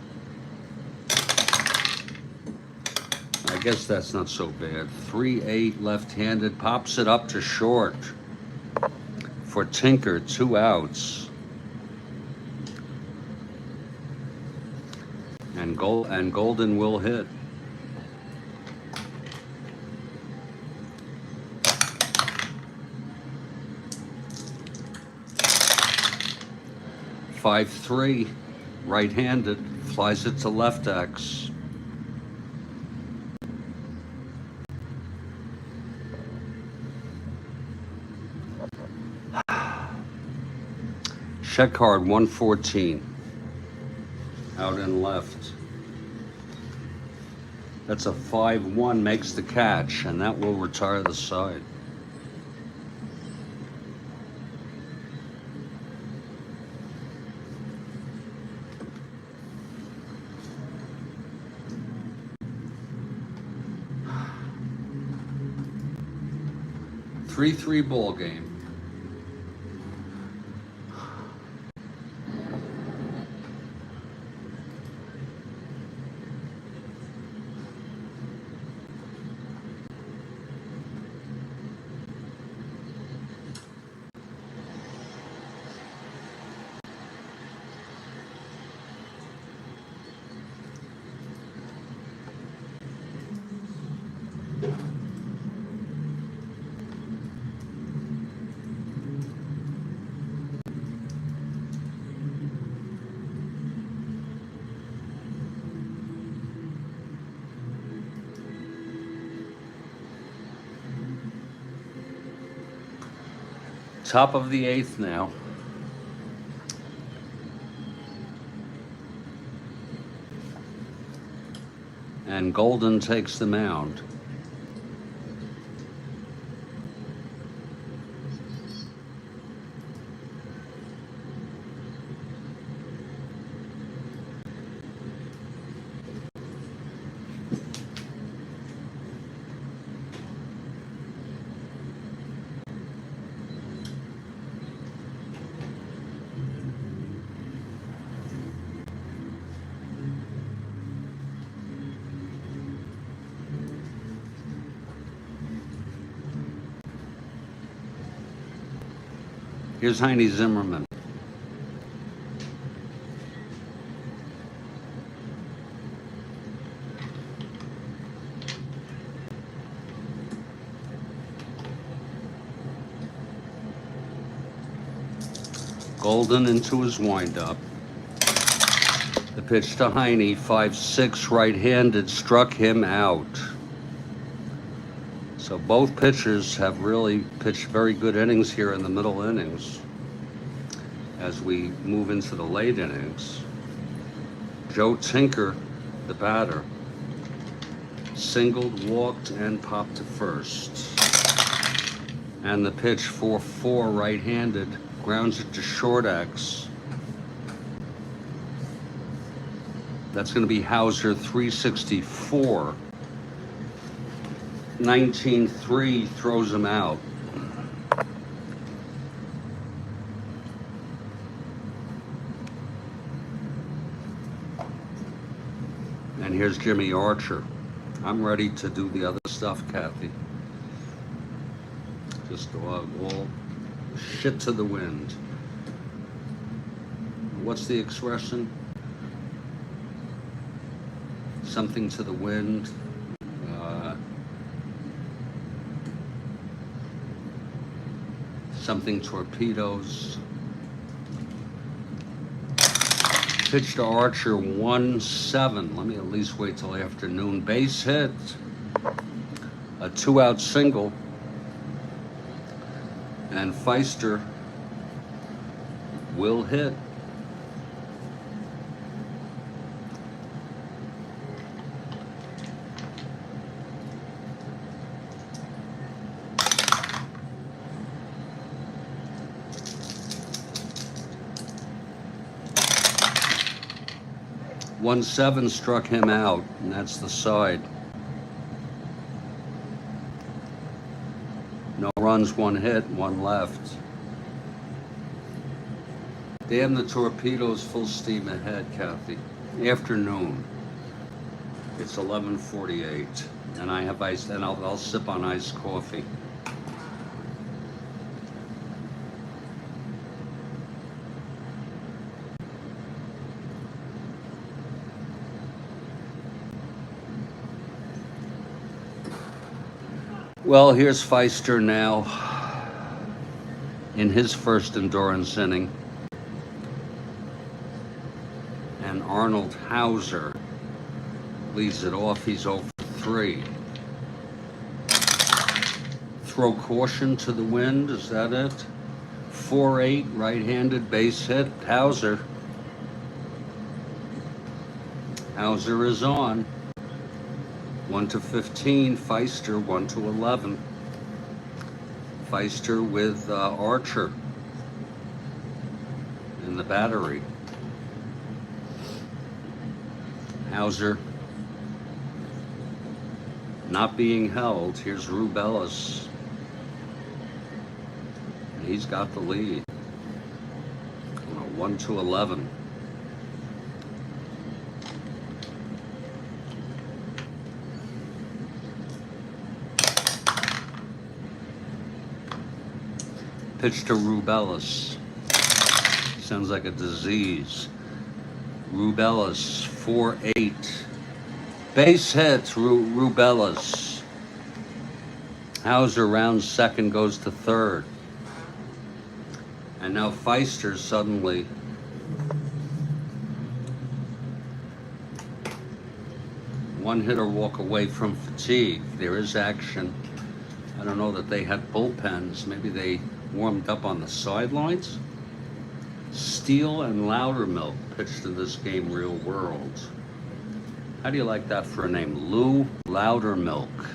I guess that's not so bad. 3-8 left-handed, pops it up to short for Tinker, 2 outs. And Golden will hit. .53, right-handed, flies it to left X. Check card 114, out and left. That's a 5-1, makes the catch, and that will retire the side. Three ball game. Top of the 8th now. And Golden takes the mound. Here's Heine Zimmerman. Golden into his windup. The pitch to Heine, 5-6 right-handed, struck him out. So both pitchers have really pitched very good innings here in the middle innings. As we move into the late innings, Joe Tinker, the batter, singled, walked, and popped to first. And the pitch 4-4 right-handed, grounds it to short X. That's going to be Hauser, 364. 19-3 throws him out. And here's Jimmy Archer. I'm ready to do the other stuff, Kathy. Just all shit to the wind. What's the expression? Something to the wind. Something torpedoes. Pitch to Archer, 1-7. Let me at least wait till afternoon. Base hit. A 2-out single. And Feister will hit. One-7 struck him out, and that's the side. No runs, one hit, one left. Damn the torpedoes, full steam ahead, Kathy. Afternoon. It's 11:48, and I have ice, and I'll sip on iced coffee. Well, here's Feister now in his first endurance inning. And Arnold Hauser leads it off. He's 0-3. Throw caution to the wind, is that it? 4-8, right-handed base hit. Hauser. Hauser is on. 1-15, Feister, 1-11. Feister with Archer in the battery. Hauser not being held. Here's Rubelis. He's got the lead. 1-11. Pitch to Rubelis. Sounds like a disease. Rubelis, 4-8. Base hits, Rubelis. Hauser rounds second, goes to third. And now Feister suddenly one hitter walk away from fatigue. There is action. I don't know that they had bullpens. Maybe they warmed up on the sidelines. Steele and Loudermilk pitched in this game, real world. How do you like that for a name? Lou Loudermilk.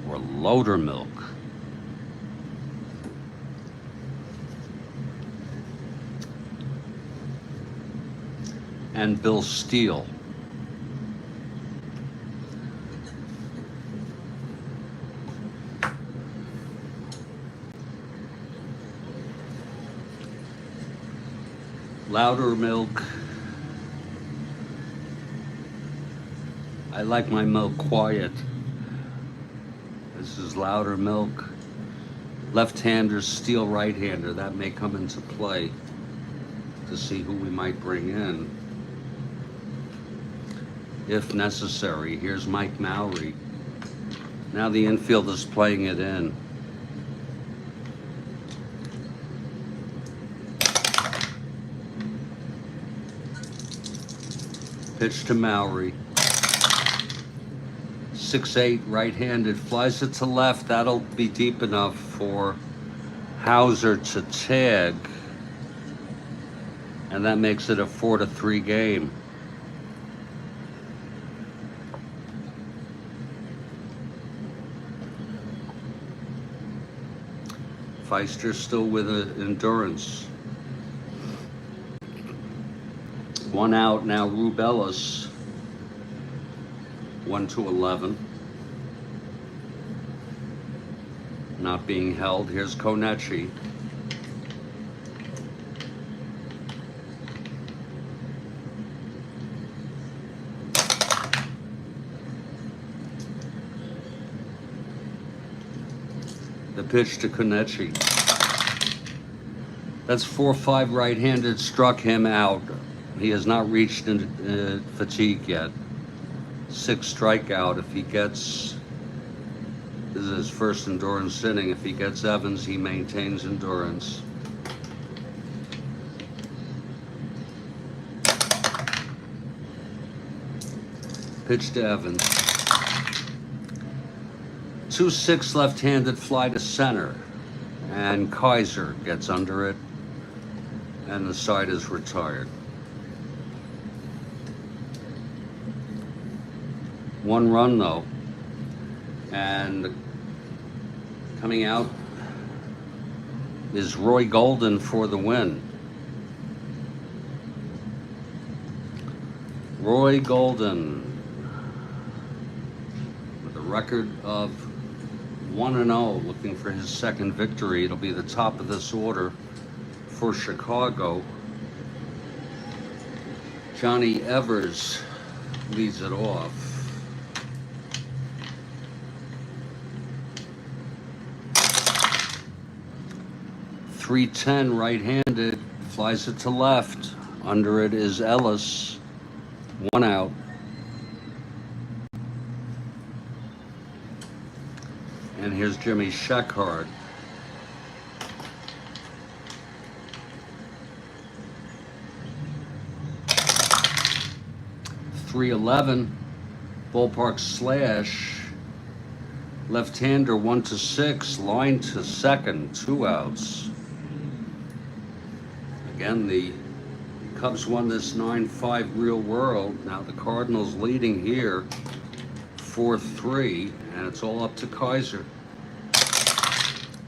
Or Lodermilk. And Bill Steele. Loudermilk. I like my milk quiet. This is Loudermilk. Left-hander, Steele right-hander. That may come into play to see who we might bring in if necessary. Here's Mike Mowry. Now the infield is playing it in. Pitch to Mowry. 6-8 right-handed, flies it to left. That'll be deep enough for Hauser to tag, and that makes it a 4-3 game. Feister still with endurance. 1 out now. Rubelis 1-11. Not being held. Here's Konechi. The pitch to Konechi. That's 4-5 right-handed, struck him out. He has not reached fatigue yet. 6 strikeout. If he gets, this is his first endurance inning. If he gets Evans, he maintains endurance. Pitch to Evans. 2-6 left-handed, fly to center, and Kaiser gets under it, and the side is retired. 1 run though, and coming out is Roy Golden for the win. Roy Golden with a record of 1-0, looking for his second victory. It'll be the top of this order for Chicago. Johnny Evers leads it off. .310 right-handed, flies it to left. Under it is Ellis. 1 out. And here's Jimmy Sheckard. .311 ballpark slash. Left-hander 1-6, line to second, 2 outs. Again, the Cubs won this 9-5 real world. Now the Cardinals leading here 4-3, and it's all up to Kaiser.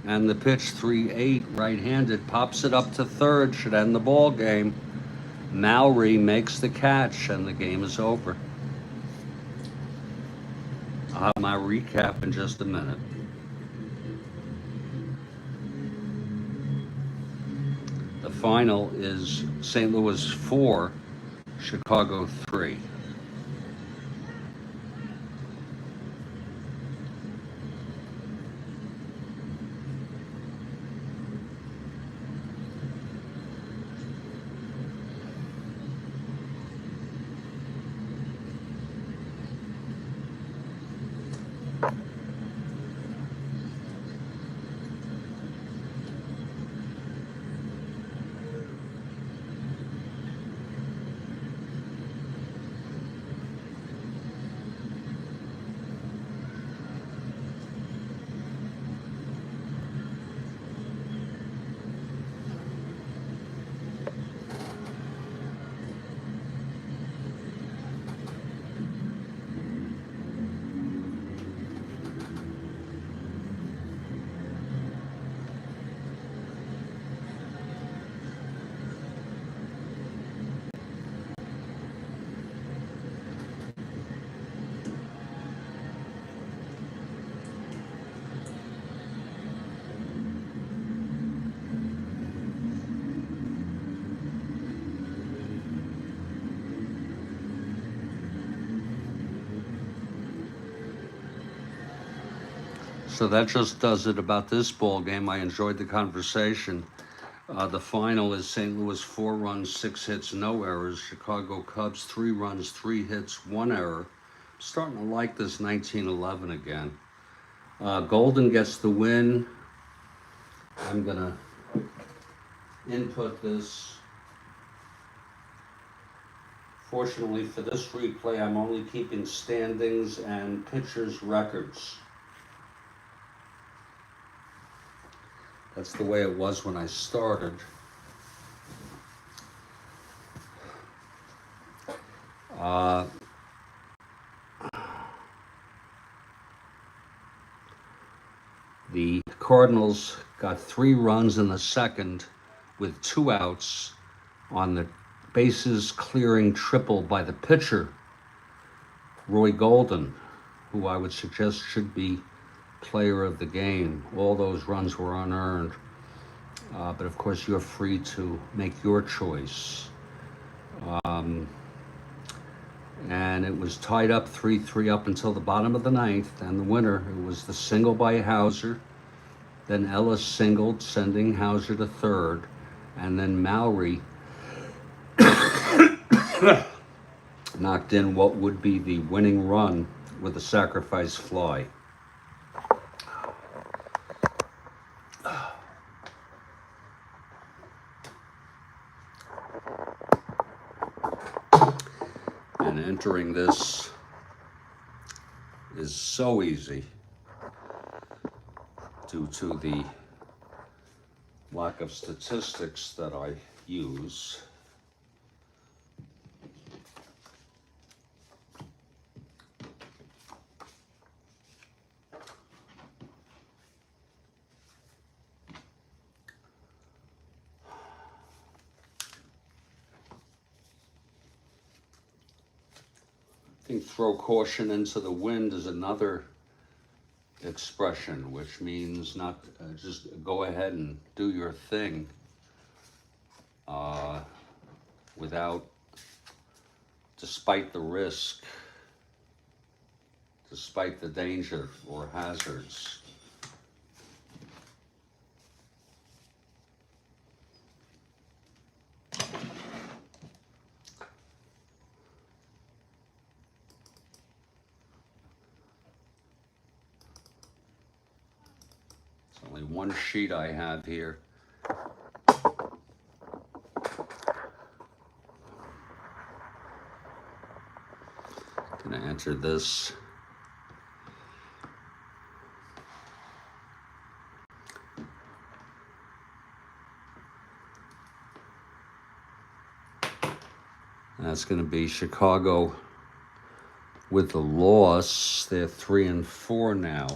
And the pitch 3-8 right-handed, pops it up to third, should end the ball game. Mowry makes the catch, and the game is over. I'll have my recap in just a minute. The final is St. Louis 4, Chicago 3. So that just does it about this ball game. I enjoyed the conversation. The final is St. Louis 4 runs, 6 hits, no errors. Chicago Cubs 3 runs, 3 hits, 1 error. I'm starting to like this 1911 again. Golden gets the win. I'm gonna input this Fortunately for this replay, I'm only keeping standings and pitchers' records. That's the way it was when I started. The Cardinals got 3 runs in the second with 2 outs on the bases clearing triple by the pitcher, Roy Golden, who I would suggest should be player of the game. All those runs were unearned, but of course you're free to make your choice. And it was tied up 3-3 up until the bottom of the ninth, and the winner, it was the single by Hauser, then Ellis singled, sending Hauser to third, and then Mowry knocked in what would be the winning run with a sacrifice fly. And entering this is so easy due to the lack of statistics that I use. I think throw caution into the wind is another expression, which means not just go ahead and do your thing without, despite the risk, despite the danger or hazards. Only one sheet I have here. Gonna enter this. That's gonna be Chicago with the loss. They're 3-4 now.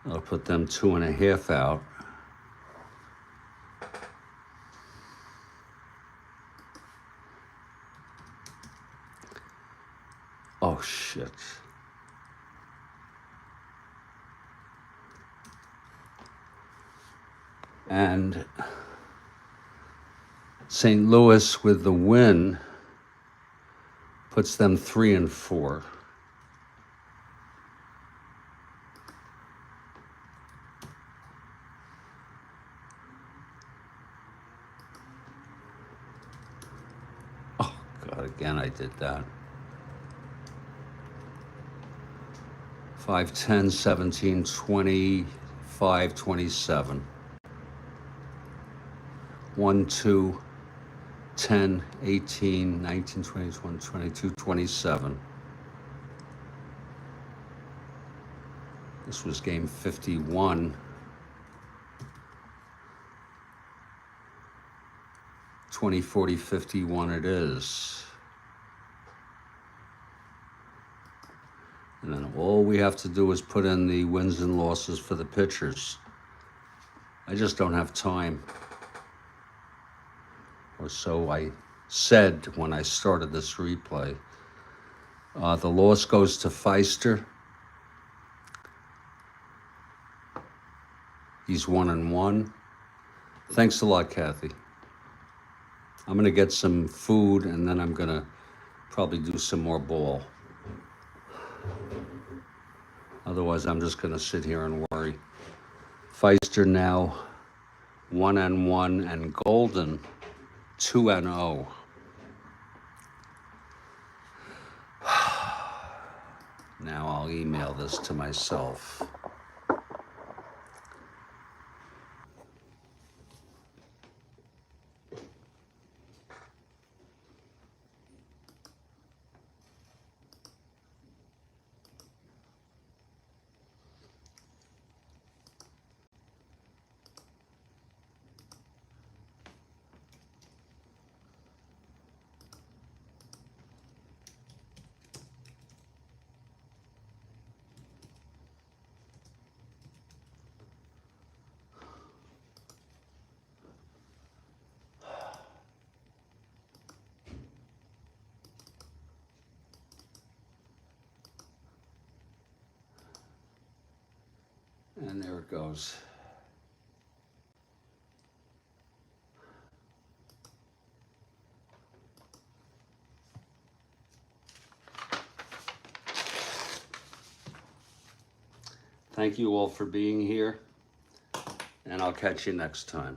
I'll put them 2.5 out. Oh, shit. And St. Louis with the win puts them 3-4. Again, I did that. 5, 10, 17, 25, 27. 1, 2, 10, 18, 19, 20, 21, 22, 27. This was game 51. 20, 40, 51 it is. And then all we have to do is put in the wins and losses for the pitchers. I just don't have time. Or so I said when I started this replay. The loss goes to Feister. He's 1-1. Thanks a lot, Kathy. I'm gonna get some food and then I'm gonna probably do some more ball. Otherwise, I'm just gonna sit here and worry. Feister now 1-1 and Golden 2-0. Now I'll email this to myself. And there it goes. Thank you all for being here, and I'll catch you next time.